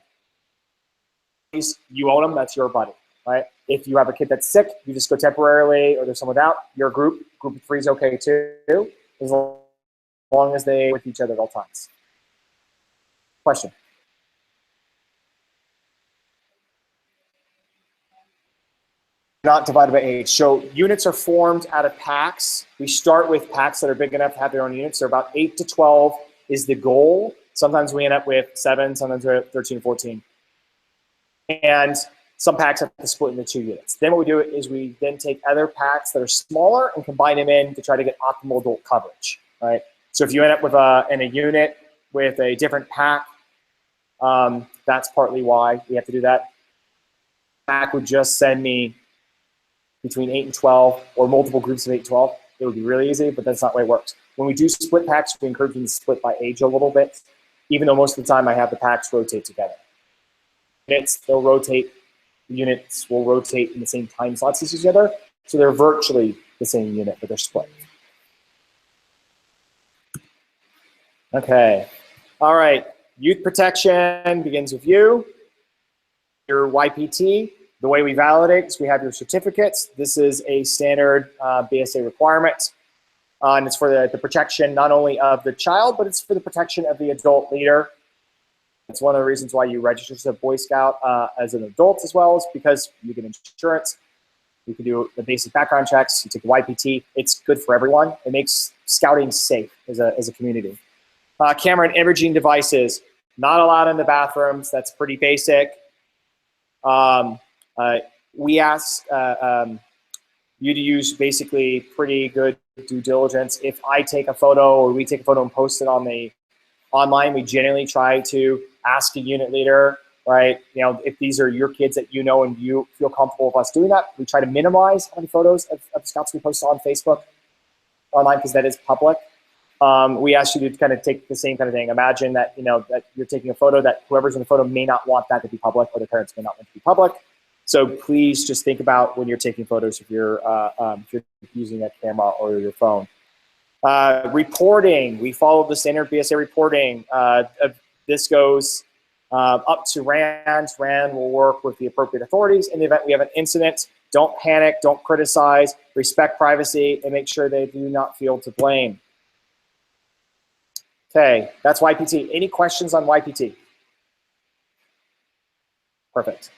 You own them, that's your buddy, right? If you have a kid that's sick, you just go temporarily, or there's someone out, your group of 3 is okay too, as long as they with each other at all times. Question? Not divided by age. So units are formed out of packs. We start with packs that are big enough to have their own units. They're about 8 to 12 is the goal. Sometimes we end up with 7, sometimes we have 13 or 14. And some packs have to split into 2 units. Then what we do is we then take other packs that are smaller and combine them in to try to get optimal adult coverage, right? So if you end up with in a unit with a different pack, that's partly why we have to do that. Pack would just send me between 8 and 12, or multiple groups of 8 and 12. It would be really easy, but that's not the way it works. When we do split packs, we encourage them to split by age a little bit, even though most of the time I have the packs rotate together. They'll rotate, the units will rotate in the same time slots as each other, so they're virtually the same unit, but they're split. Okay, all right, youth protection begins with you. Your YPT. The way we validate is we have your certificates. This is a standard BSA requirement. And it's for the protection not only of the child, but it's for the protection of the adult leader. It's one of the reasons why you register as a Boy Scout as an adult as well, is because you get insurance. You can do the basic background checks. You take the YPT. It's good for everyone. It makes scouting safe as a community. Camera and imaging devices, not allowed in the bathrooms. That's pretty basic. We ask you to use basically pretty good due diligence. If I take a photo or we take a photo and post it on the online, we generally try to ask a unit leader, right? You know, if these are your kids that you know and you feel comfortable with us doing that, we try to minimize how many photos of scouts we post on Facebook online, because that is public. We ask you to kind of take the same kind of thing. Imagine that, you know, that you're taking a photo that whoever's in the photo may not want that to be public, or the parents may not want it to be public. So please just think about when you're taking photos, if you're using a camera or your phone. Reporting, we follow the standard BSA reporting. This goes up to RAND. RAND will work with the appropriate authorities. In the event we have an incident, don't panic, don't criticize, respect privacy, and make sure they do not feel to blame. Okay, that's YPT. Any questions on YPT? Perfect.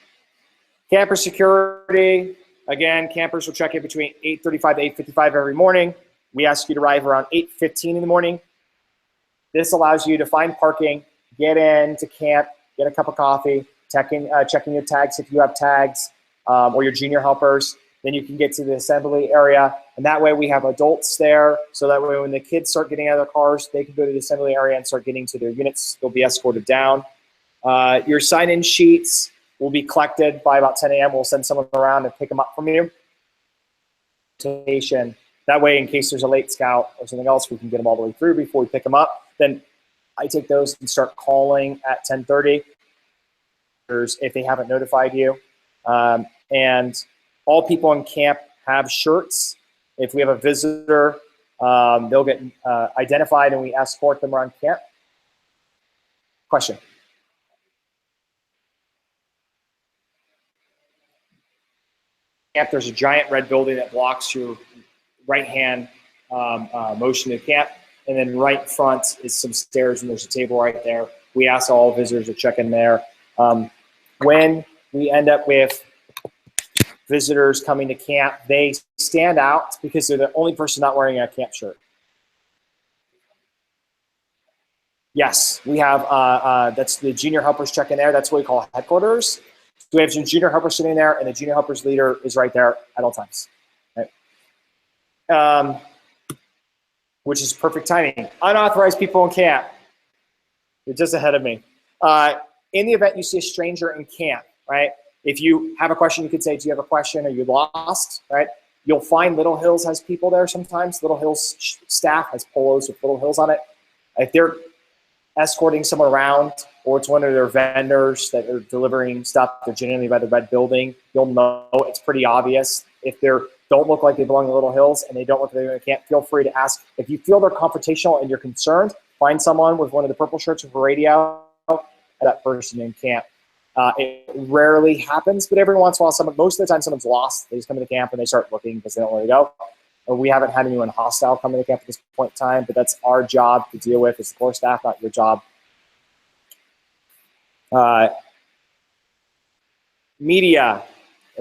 Camper security. Again, campers will check in between 8:35 to 8:55 every morning. We ask you to arrive around 8:15 in the morning. This allows you to find parking, get in to camp, get a cup of coffee, checking your tags if you have tags, or your junior helpers. Then you can get to the assembly area, and that way we have adults there, so that way when the kids start getting out of their cars, they can go to the assembly area and start getting to their units. They'll be escorted down. Your sign-in sheets will be collected by about 10 a.m. We'll send someone around and pick them up from you. That way, in case there's a late scout or something else, we can get them all the way through before we pick them up. Then I take those and start calling at 10:30 if they haven't notified you. And all people in camp have shirts. If we have a visitor, they'll get identified and we escort them around camp. Question? Camp, there's a giant red building that blocks your right-hand motion to camp. And then right in front is some stairs and there's a table right there. We ask all visitors to check in there. When we end up with visitors coming to camp, they stand out because they're the only person not wearing a camp shirt. Yes, we have, that's the junior helpers check in there. That's what we call headquarters. So we have some junior helpers sitting there and the junior helpers leader is right there at all times. Right? Which is perfect timing. Unauthorized people in camp. You're just ahead of me. In the event you see a stranger in camp, right? If you have a question, you could say, do you have a question? Are you lost, right? You'll find Little Hills has people there sometimes. Little Hills staff has polos with Little Hills on it. If they're escorting someone around or it's one of their vendors that are delivering stuff, they're generally by the red building, you'll know it's pretty obvious. If they don't look like they belong to Little Hills and they don't look like they can't, feel free to ask. If you feel they're confrontational and you're concerned, find someone with one of the purple shirts with a radio, that person in camp. It rarely happens, but every once in a while, most of the time someone's lost. They just come to the camp and they start looking because they don't know where to go. Or we haven't had anyone hostile come to the camp at this point in time, but that's our job to deal with as the core staff, not your job. Media.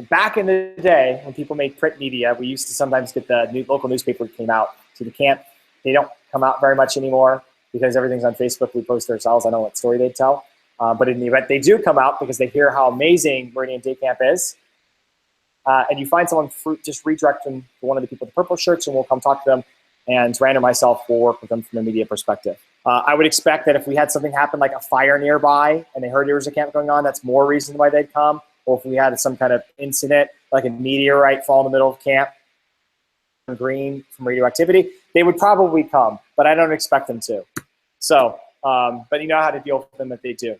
Back in the day, when people made print media, we used to sometimes get the local newspaper that came out to the camp. They don't come out very much anymore because everything's on Facebook. We post ourselves. I know what story they'd tell. But in the event they do come out because they hear how amazing Meridian Day Camp is, and you find someone, just redirect them to one of the people with the purple shirts and we'll come talk to them, and Rand or myself will work with them from a media perspective. I would expect that if we had something happen like a fire nearby and they heard there was a camp going on, that's more reason why they'd come. Or if we had some kind of incident like a meteorite fall in the middle of camp, green from radioactivity, they would probably come, but I don't expect them to. So, but you know how to deal with them if they do.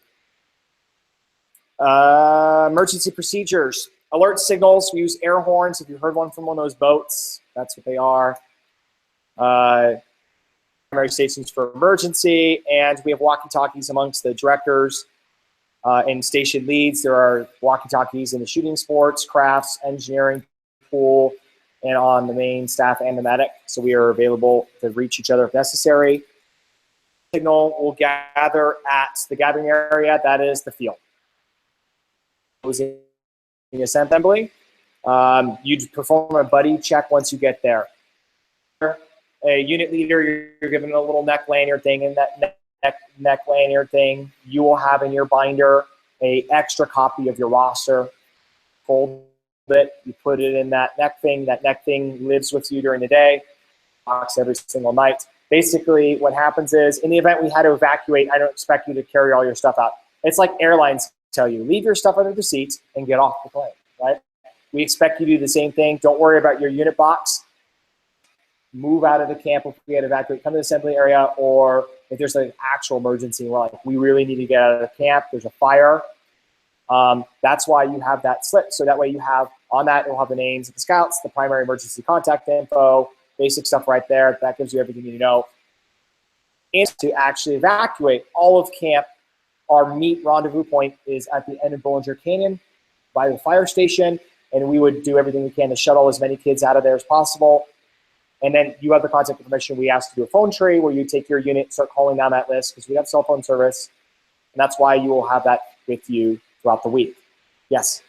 Emergency procedures. Alert signals. We use air horns. If you heard one from one of those boats, that's what they are. Primary stations for emergency, and we have walkie-talkies amongst the directors and station leads. There are walkie-talkies in the shooting sports, crafts, engineering, pool, and on the main staff and the medic. So we are available to reach each other if necessary. Signal will gather at the gathering area. That is the field. In assembly, you'd perform a buddy check once you get there. A unit leader, you're given a little neck lanyard thing, and that neck lanyard thing, you will have in your binder a extra copy of your roster. Fold it, you put it in that neck thing. That neck thing lives with you during the day, box every single night. Basically, what happens is, in the event we had to evacuate, I don't expect you to carry all your stuff out. It's like airlines tell you, leave your stuff under the seat and get off the plane, right? We expect you to do the same thing. Don't worry about your unit box. Move out of the camp if we had to evacuate, come to the assembly area, or if there's an actual emergency, we're like, we really need to get out of the camp, there's a fire. That's why you have that slip. So that way you have, on that, you'll have the names of the scouts, the primary emergency contact info, basic stuff right there. That gives you everything you need to know. And to actually evacuate all of camp, our meet rendezvous point is at the end of Bollinger Canyon by the fire station, and we would do everything we can to shuttle as many kids out of there as possible. And then you have the contact information. We ask to do a phone tree where you take your unit, start calling down that list because we have cell phone service. And that's why you will have that with you throughout the week. Yes?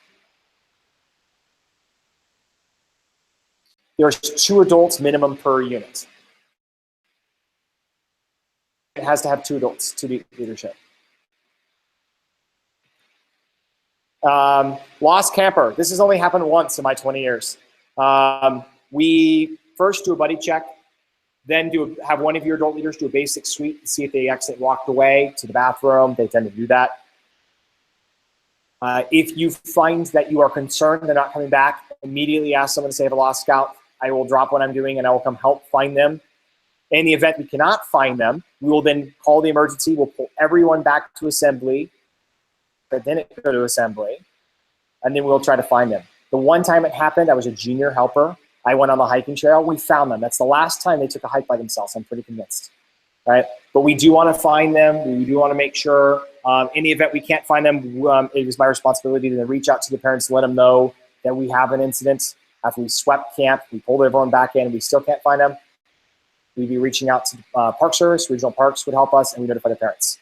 There's 2 adults minimum per unit. It has to have 2 adults to do leadership. Lost camper. This has only happened once in my 20 years. We first do a buddy check, then have one of your adult leaders do a basic sweep to see if they actually walked away to the bathroom. They tend to do that. If you find that you are concerned they're not coming back, immediately ask someone to say, I have a lost scout. I will drop what I'm doing and I will come help find them. In the event we cannot find them, we will then call the emergency. We'll pull everyone back to assembly, but then it go to assembly, and then we'll try to find them. The one time it happened, I was a junior helper. I went on the hiking trail. We found them. That's the last time they took a hike by themselves. I'm pretty convinced, right? But we do want to find them. We do want to make sure. In the event we can't find them, it is my responsibility to reach out to the parents, let them know that we have an incident. After we swept camp, we pulled everyone back in, and we still can't find them. We'd be reaching out to Park Service, regional parks would help us, and we notify the parents.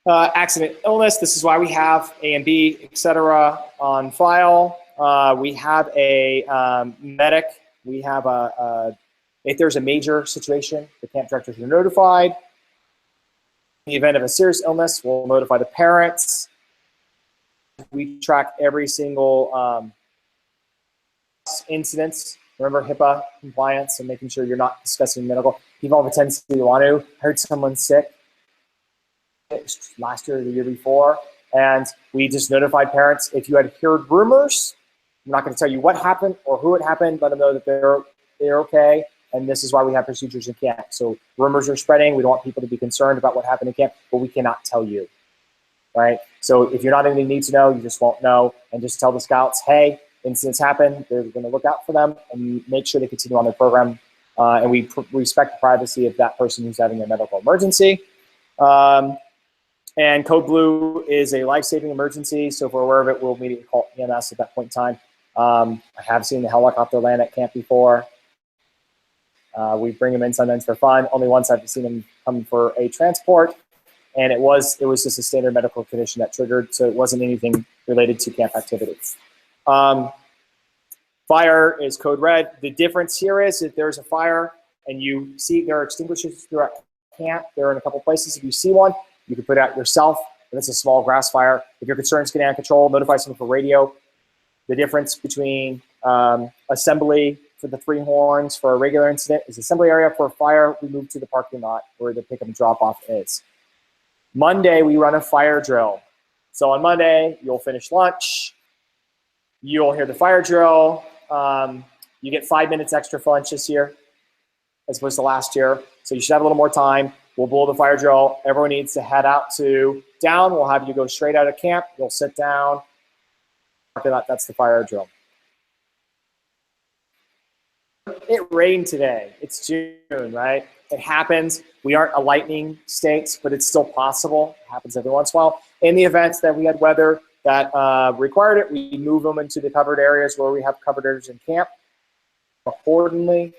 Accident, illness, this is why we have A and B, etc. on file. We have a medic. We have if there's a major situation, the camp directors are notified. In the event of a serious illness, we'll notify the parents. We track every single incidents. Remember HIPAA compliance and making sure you're not discussing medical. People have a tendency to want to. I heard someone sick last year or the year before, and we just notified parents. If you had heard rumors, I'm not going to tell you what happened or who it happened. Let them know that they're okay, and this is why we have procedures in camp. So rumors are spreading. We don't want people to be concerned about what happened in camp, but we cannot tell you, right? So if you're not in any need to know, you just won't know, and just tell the scouts, hey, incidents happen. They're going to look out for them and make sure they continue on their program. And we respect the privacy of that person who's having a medical emergency. And code blue is a life-saving emergency. So if we're aware of it, we'll immediately call EMS at that point in time. I have seen the helicopter land at camp before. We bring them in sometimes for fun. Only once I've seen them come for a transport. And it was just a standard medical condition that triggered. So it wasn't anything related to camp activities. Fire is code red. The difference here is if there's a fire and you see there are extinguishers throughout camp, they're in a couple places. If you see one, you can put it out yourself. If it's a small grass fire, if your concern is getting out of control, notify someone for radio. The difference between assembly for the 3 horns for a regular incident is assembly area. For a fire, we move to the parking lot where the pickup and drop off is. Monday, we run a fire drill. So on Monday, you'll finish lunch. You'll hear the fire drill. You get 5 minutes extra for lunch this year as opposed to last year. So you should have a little more time. We'll blow the fire drill. Everyone needs to head out to down. We'll have you go straight out of camp. You'll sit down. After that, that's the fire drill. It rained today. It's June, right? It happens. We aren't a lightning state, but it's still possible. It happens every once in a while. In the events that we had weather that required it, we move them into the covered areas where we have covered areas in camp accordingly.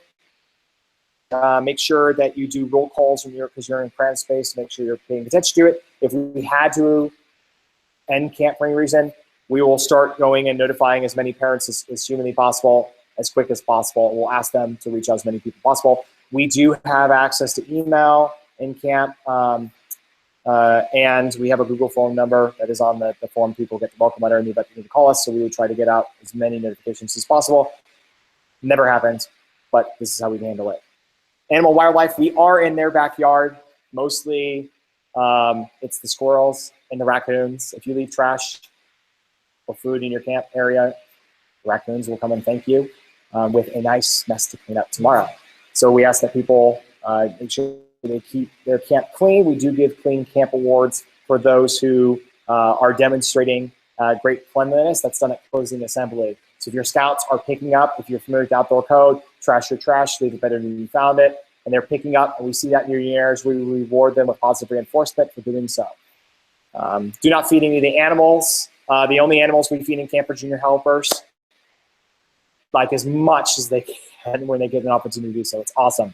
Make sure that you do roll calls because you're in cramped space. Make sure you're paying attention to it. If we had to end camp for any reason, we will start going and notifying as many parents as humanly possible, as quick as possible. We'll ask them to reach out as many people as possible. We do have access to email in camp, and we have a Google phone number that is on the form. People get the welcome letter and they need to call us, so we would try to get out as many notifications as possible. Never happens, but this is how we handle it. Animal wildlife, we are in their backyard. Mostly it's the squirrels and the raccoons. If you leave trash or food in your camp area, raccoons will come and thank you with a nice mess to clean up tomorrow. So we ask that people make sure they keep their camp clean. We do give clean camp awards for those who are demonstrating great cleanliness. That's done at closing assembly. So if your scouts are picking up, if you're familiar with outdoor code, trash your trash, leave it better than you found it, and they're picking up, and we see that in your years, we reward them with positive reinforcement for doing so. Do not feed any of the animals. The only animals we feed in camp are junior helpers. like as much as they can when they get an opportunity to do so. It's awesome.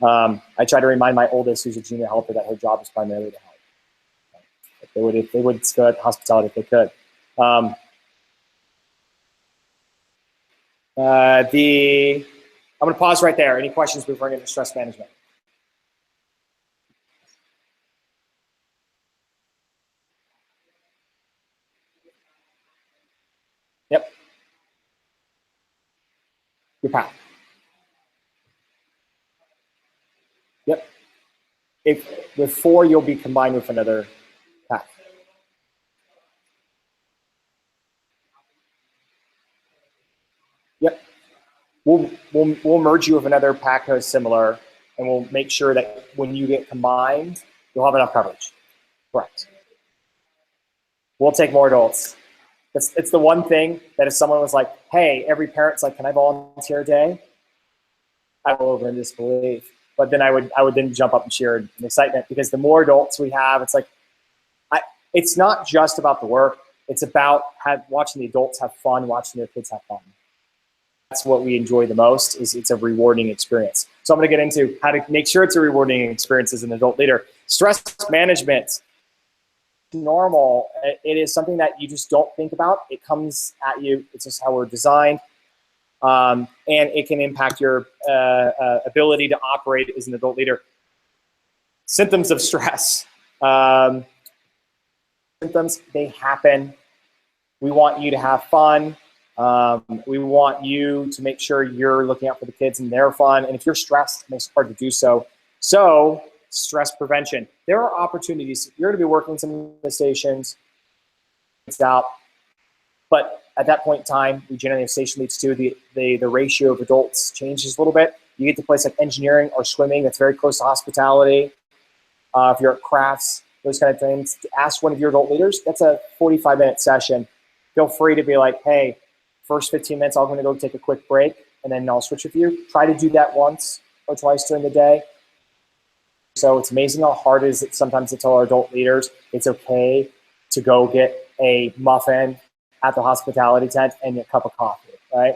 I try to remind my oldest, who's a junior helper, that her job is primarily to help. If they would go at hospitality if they could. I'm going to pause right there. Any questions before I get into stress management? Yep. Your path. Yep. With 4, you'll be combined with another path. Yep. We'll merge you with another pack that is similar, and we'll make sure that when you get combined, you'll have enough coverage. Correct. We'll take more adults. It's the one thing that if someone was like, hey, every parent's like, can I volunteer a day? I go over in disbelief. But then I would then jump up and cheer in excitement, because the more adults we have, it's like, it's not just about the work. It's about watching the adults have fun, watching their kids have fun. That's what we enjoy the most. It's a rewarding experience. So I'm going to get into how to make sure it's a rewarding experience as an adult leader. Stress management. Normal. It is something that you just don't think about. It comes at you. It's just how we're designed. And it can impact your ability to operate as an adult leader. Symptoms of stress. Symptoms, they happen. We want you to have fun. We want you to make sure you're looking out for the kids and their fun. And if you're stressed, it makes it hard to do so. So stress prevention. There are opportunities. You're going to be working some of the stations. It's out. But at that point in time, we generally have station leads too. The ratio of adults changes a little bit. You get to place like engineering or swimming that's very close to hospitality. If you're at crafts, those kind of things, ask one of your adult leaders. That's a 45-minute session. Feel free to be like, hey, first 15 minutes, I'm going to go take a quick break, and then I'll switch with you. Try to do that once or twice during the day. So it's amazing how hard it is sometimes to tell our adult leaders it's okay to go get a muffin at the hospitality tent and a cup of coffee, right?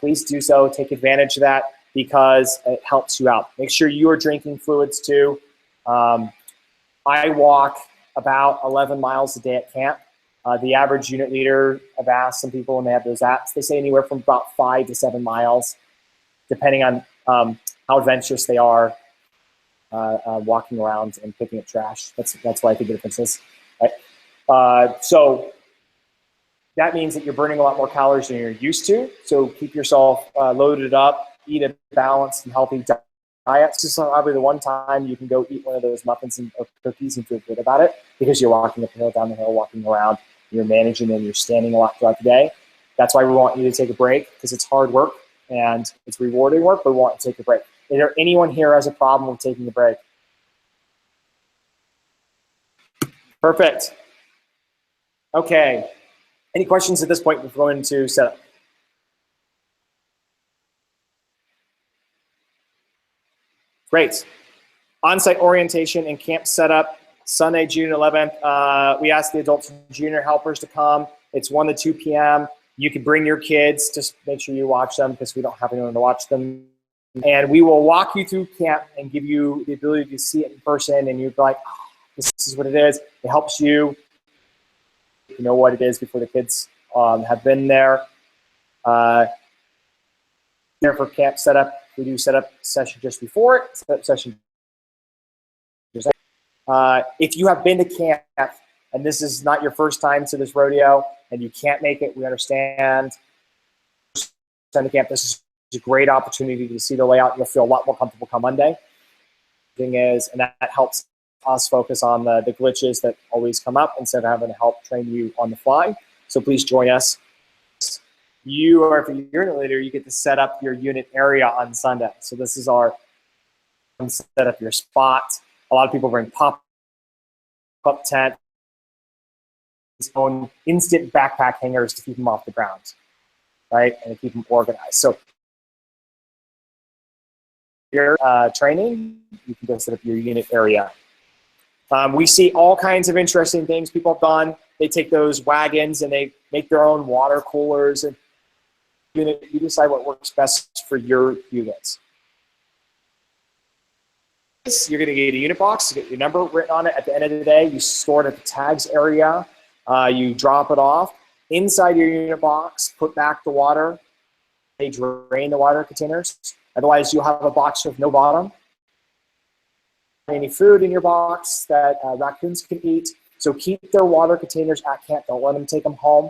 Please do so. Take advantage of that because it helps you out. Make sure you are drinking fluids too. I walk about 11 miles a day at camp. The average unit leader, I've asked some people when they have those apps, they say anywhere from about 5 to 7 miles, depending on how adventurous they are walking around and picking up trash. That's why I think the difference is. Right? So that means that you're burning a lot more calories than you're used to. So keep yourself loaded up, eat a balanced and healthy diet. This is probably the one time you can go eat one of those muffins or cookies and feel good about it because you're walking up the hill, down the hill, walking around, you're managing and you're standing a lot throughout the day. That's why we want you to take a break because it's hard work and it's rewarding work, but we want to take a break. Is there anyone here who has a problem with taking a break? Perfect. Okay. Any questions at this point before going into setup? Great. On-site orientation and camp setup, Sunday, June 11th. We asked the adults and junior helpers to come. It's 1 to 2 p.m. You can bring your kids. Just make sure you watch them because we don't have anyone to watch them. And we will walk you through camp and give you the ability to see it in person. And you'll be like, oh, this is what it is. It helps you know what it is before the kids have been there. There for camp setup. We do setup session just before it. Setup session. If you have been to camp and this is not your first time to this rodeo and you can't make it, we understand. Time to camp. This is a great opportunity to see the layout. You'll feel a lot more comfortable come Monday. Thing is, and that helps us focus on the glitches that always come up instead of having to help train you on the fly. So please join us. You are, if you're a unit leader, you get to set up your unit area on Sunday. So this is our set up your spot. A lot of people bring pop-up tent, own instant backpack hangers to keep them off the ground, right? And to keep them organized. So your training, you can go set up your unit area. We see all kinds of interesting things people have done. They take those wagons and they make their own water coolers and unit, you decide what works best for your units. You're going to get a unit box, you get your number written on it. At the end of the day, you store it at the tags area. You drop it off. Inside your unit box, put back the water. They drain the water containers. Otherwise, you'll have a box with no bottom. Any food in your box that raccoons can eat. So keep their water containers at camp. Don't let them take them home.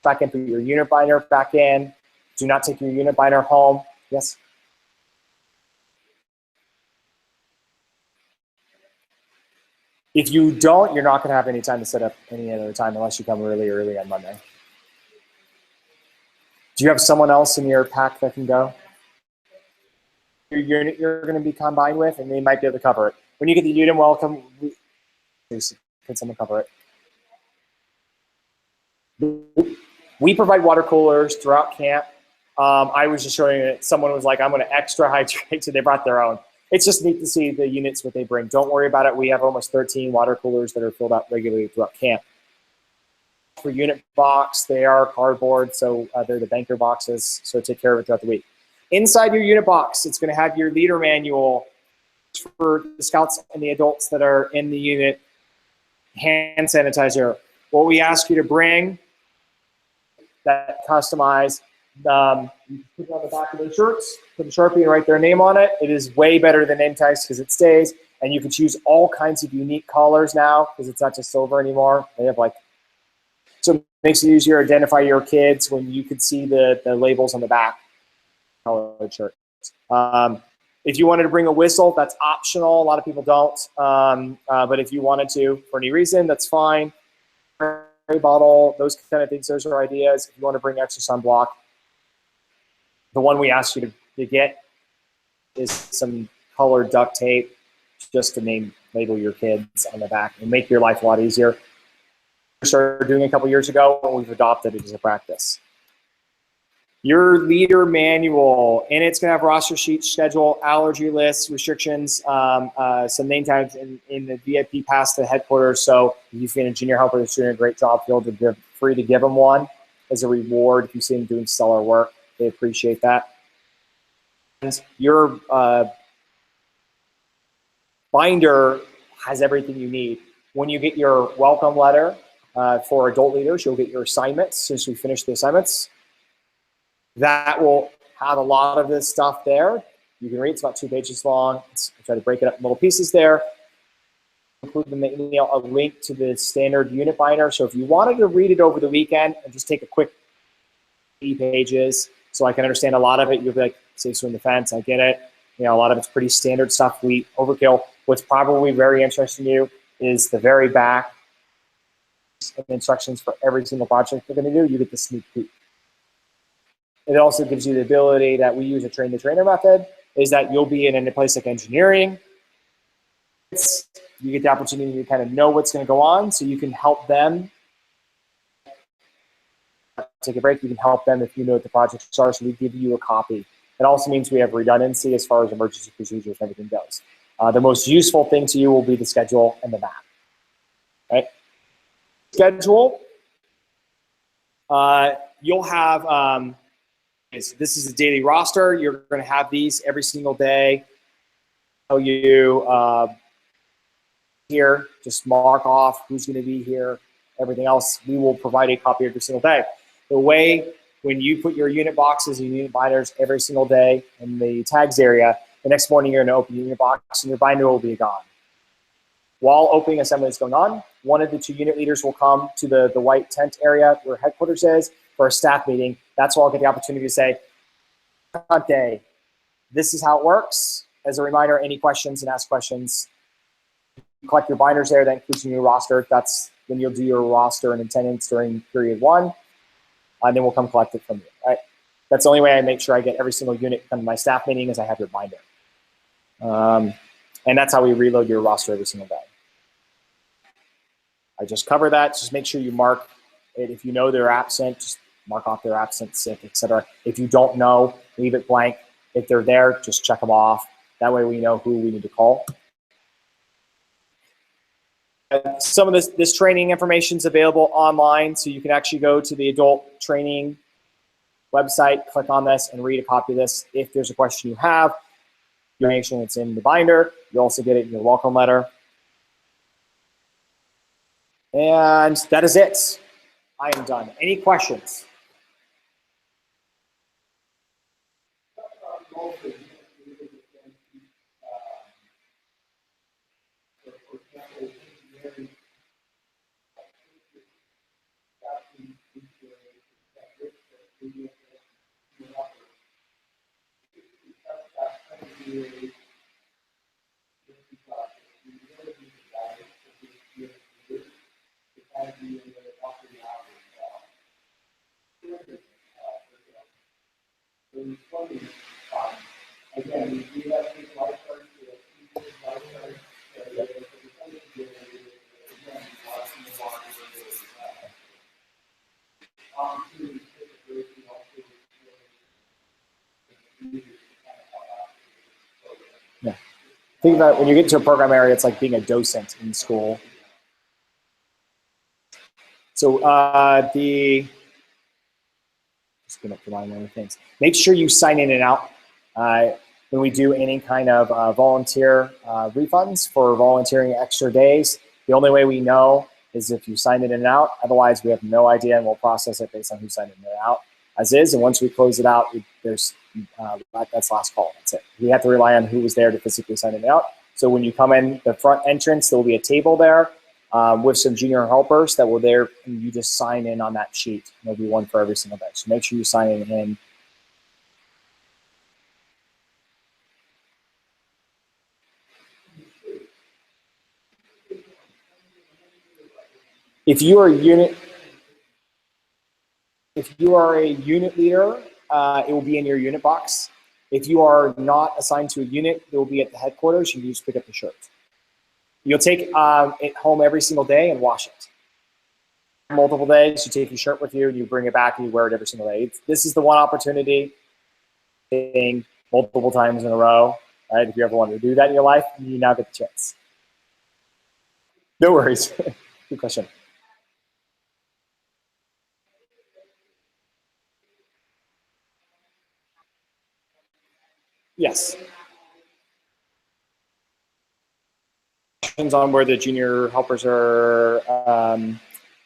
Back in, put your unit binder back in. Do not take your unit binder home. Yes? If you don't, you're not going to have any time to set up any other time unless you come really early on Monday. Do you have someone else in your pack that can go? Your unit you're going to be combined with, and they might be able to cover it. When you get the unit welcome, can someone cover it? We provide water coolers throughout camp. I was just showing it. Someone was like, I'm going to extra hydrate, so they brought their own. It's just neat to see the units, what they bring. Don't worry about it. We have almost 13 water coolers that are filled up regularly throughout camp. For unit box, they are cardboard, so they're the banker boxes, so take care of it throughout the week. Inside your unit box, it's going to have your leader manual for the scouts and the adults that are in the unit. Hand sanitizer. What we ask you to bring, that customize. You put it on the back of their shirts, put a Sharpie and write their name on it. It is way better than name tags because it stays, and you can choose all kinds of unique colors now because it's not just silver anymore. They have so it makes it easier to identify your kids when you can see the labels on the back. Colored shirts. If you wanted to bring a whistle, that's optional. A lot of people don't, but if you wanted to for any reason, that's fine. Spray bottle, those kind of things, those are ideas. If you want to bring extra sunblock, the one we asked you to get is some colored duct tape just to label your kids on the back and make your life a lot easier. We started doing it a couple years ago, and we've adopted it as a practice. Your leader manual, and it's going to have roster sheet, schedule, allergy lists, restrictions, some name tags in the VIP pass to headquarters. So if you see a junior helper that's doing a great job, feel free to give them one as a reward if you see them doing stellar work. They appreciate that. And your binder has everything you need. When you get your welcome letter for adult leaders, you'll get your assignments since we finished the assignments. That will have a lot of this stuff there. You can read, it's about 2 pages long. I try to break it up in little pieces there. Include in the email a link to the standard unit binder. So if you wanted to read it over the weekend and just take a quick 80 pages, so I can understand a lot of it, you'll be like, say, swing the fence, I get it. A lot of it's pretty standard stuff. We overkill. What's probably very interesting to you is the very back of instructions for every single project they're going to do. You get the sneak peek. It also gives you the ability that we use a train-the-trainer method, is that you'll be in a place like engineering. You get the opportunity to kind of know what's going to go on, so you can help them take a break. You can help them if you know what the projects are, so we give you a copy. It also means we have redundancy as far as emergency procedures and everything goes. The most useful thing to you will be the schedule and the map. Right? Schedule. You'll have... this is a daily roster. You're going to have these every single day. Tell you here, just mark off who's going to be here. Everything else, we will provide a copy every single day. The way when you put your unit boxes and unit binders every single day in the tags area, the next morning you're going to open your unit box and your binder will be gone. While opening assembly is going on, one of the 2 unit leaders will come to the white tent area where headquarters is for a staff meeting. That's where I'll get the opportunity to say, okay, this is how it works. As a reminder, any questions and ask questions. You collect your binders there, that includes your new roster. That's when you'll do your roster and attendance during period 1. And then we'll come collect it from you, right? That's the only way I make sure I get every single unit come to my staff meeting is I have your binder. And that's how we reload your roster every single day. I just cover that. Just make sure you mark it. If you know they're absent, just mark off their absent, sick, etc. If you don't know, leave it blank. If they're there, just check them off. That way we know who we need to call. Some of this training information is available online, so you can actually go to the adult training website, click on this, and read a copy of this. If there's a question you have, information it's in the binder. You also get it in your welcome letter. And that is it. I am done. Any questions? Again, we have these lifeguards, lifeguards, Yeah. Think about when you get into a program area, it's like being a docent in school. So just going to combine many things. Make sure you sign in and out when we do any kind of volunteer refunds for volunteering extra days. The only way we know is if you sign in and out. Otherwise, we have no idea, and we'll process it based on who signed in and out as is. And once we close it out, that's last call. That's it. We have to rely on who was there to physically sign in and out. So when you come in the front entrance, there will be a table there with some junior helpers that were there, and you just sign in on that sheet. There'll be one for every single day. So make sure you sign in. If you are a unit leader, it will be in your unit box. If you are not assigned to a unit, it will be at the headquarters. You can just pick up the shirt. You'll take it home every single day and wash it. Multiple days, you take your shirt with you and you bring it back and you wear it every single day. This is the one opportunity, multiple times in a row, right? If you ever wanted to do that in your life, you now get the chance. No worries. Good question. Yes. On where the junior helpers are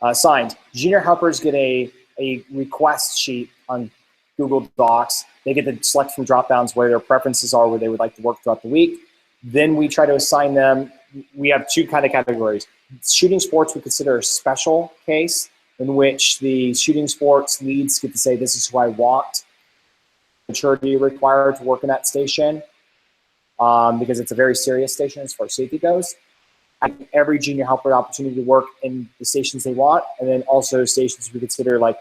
assigned. Junior helpers get a request sheet on Google Docs. They get to select from drop-downs where their preferences are, where they would like to work throughout the week. Then we try to assign them. We have two kind of categories. Shooting sports we consider a special case in which the shooting sports leads get to say, this is who I want. Maturity required to work in that station because it's a very serious station as far as safety goes. Every junior helper opportunity to work in the stations they want, and then also stations we consider like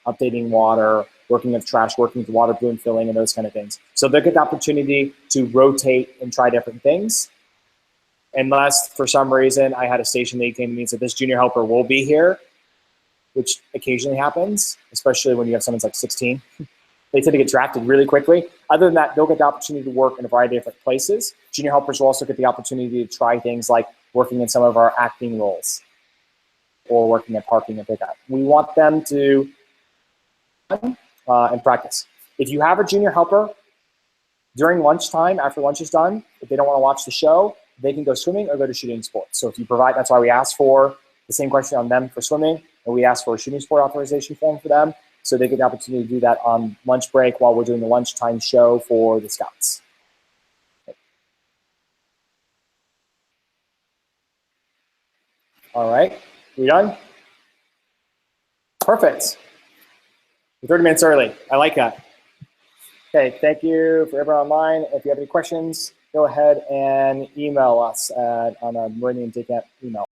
updating water, working with trash, working with water balloon filling, and those kind of things. So they'll get the opportunity to rotate and try different things. Unless for some reason I had a station that came to me and said, this junior helper will be here, which occasionally happens, especially when you have someone's like 16. They tend to get drafted really quickly. Other than that, they'll get the opportunity to work in a variety of different places. Junior helpers will also get the opportunity to try things like working in some of our acting roles or working at parking and pickup. We want them to and practice. If you have a junior helper, during lunchtime, after lunch is done, if they don't want to watch the show, they can go swimming or go to shooting sports. So if you provide, that's why we ask for the same question on them for swimming, and we ask for a shooting sport authorization form for them, so they get the opportunity to do that on lunch break while we're doing the lunchtime show for the Scouts. All right, we done? Perfect. We're 30 minutes early. I like that. Okay, thank you for everyone online. If you have any questions, go ahead and email us on our Meridian Day Camp email.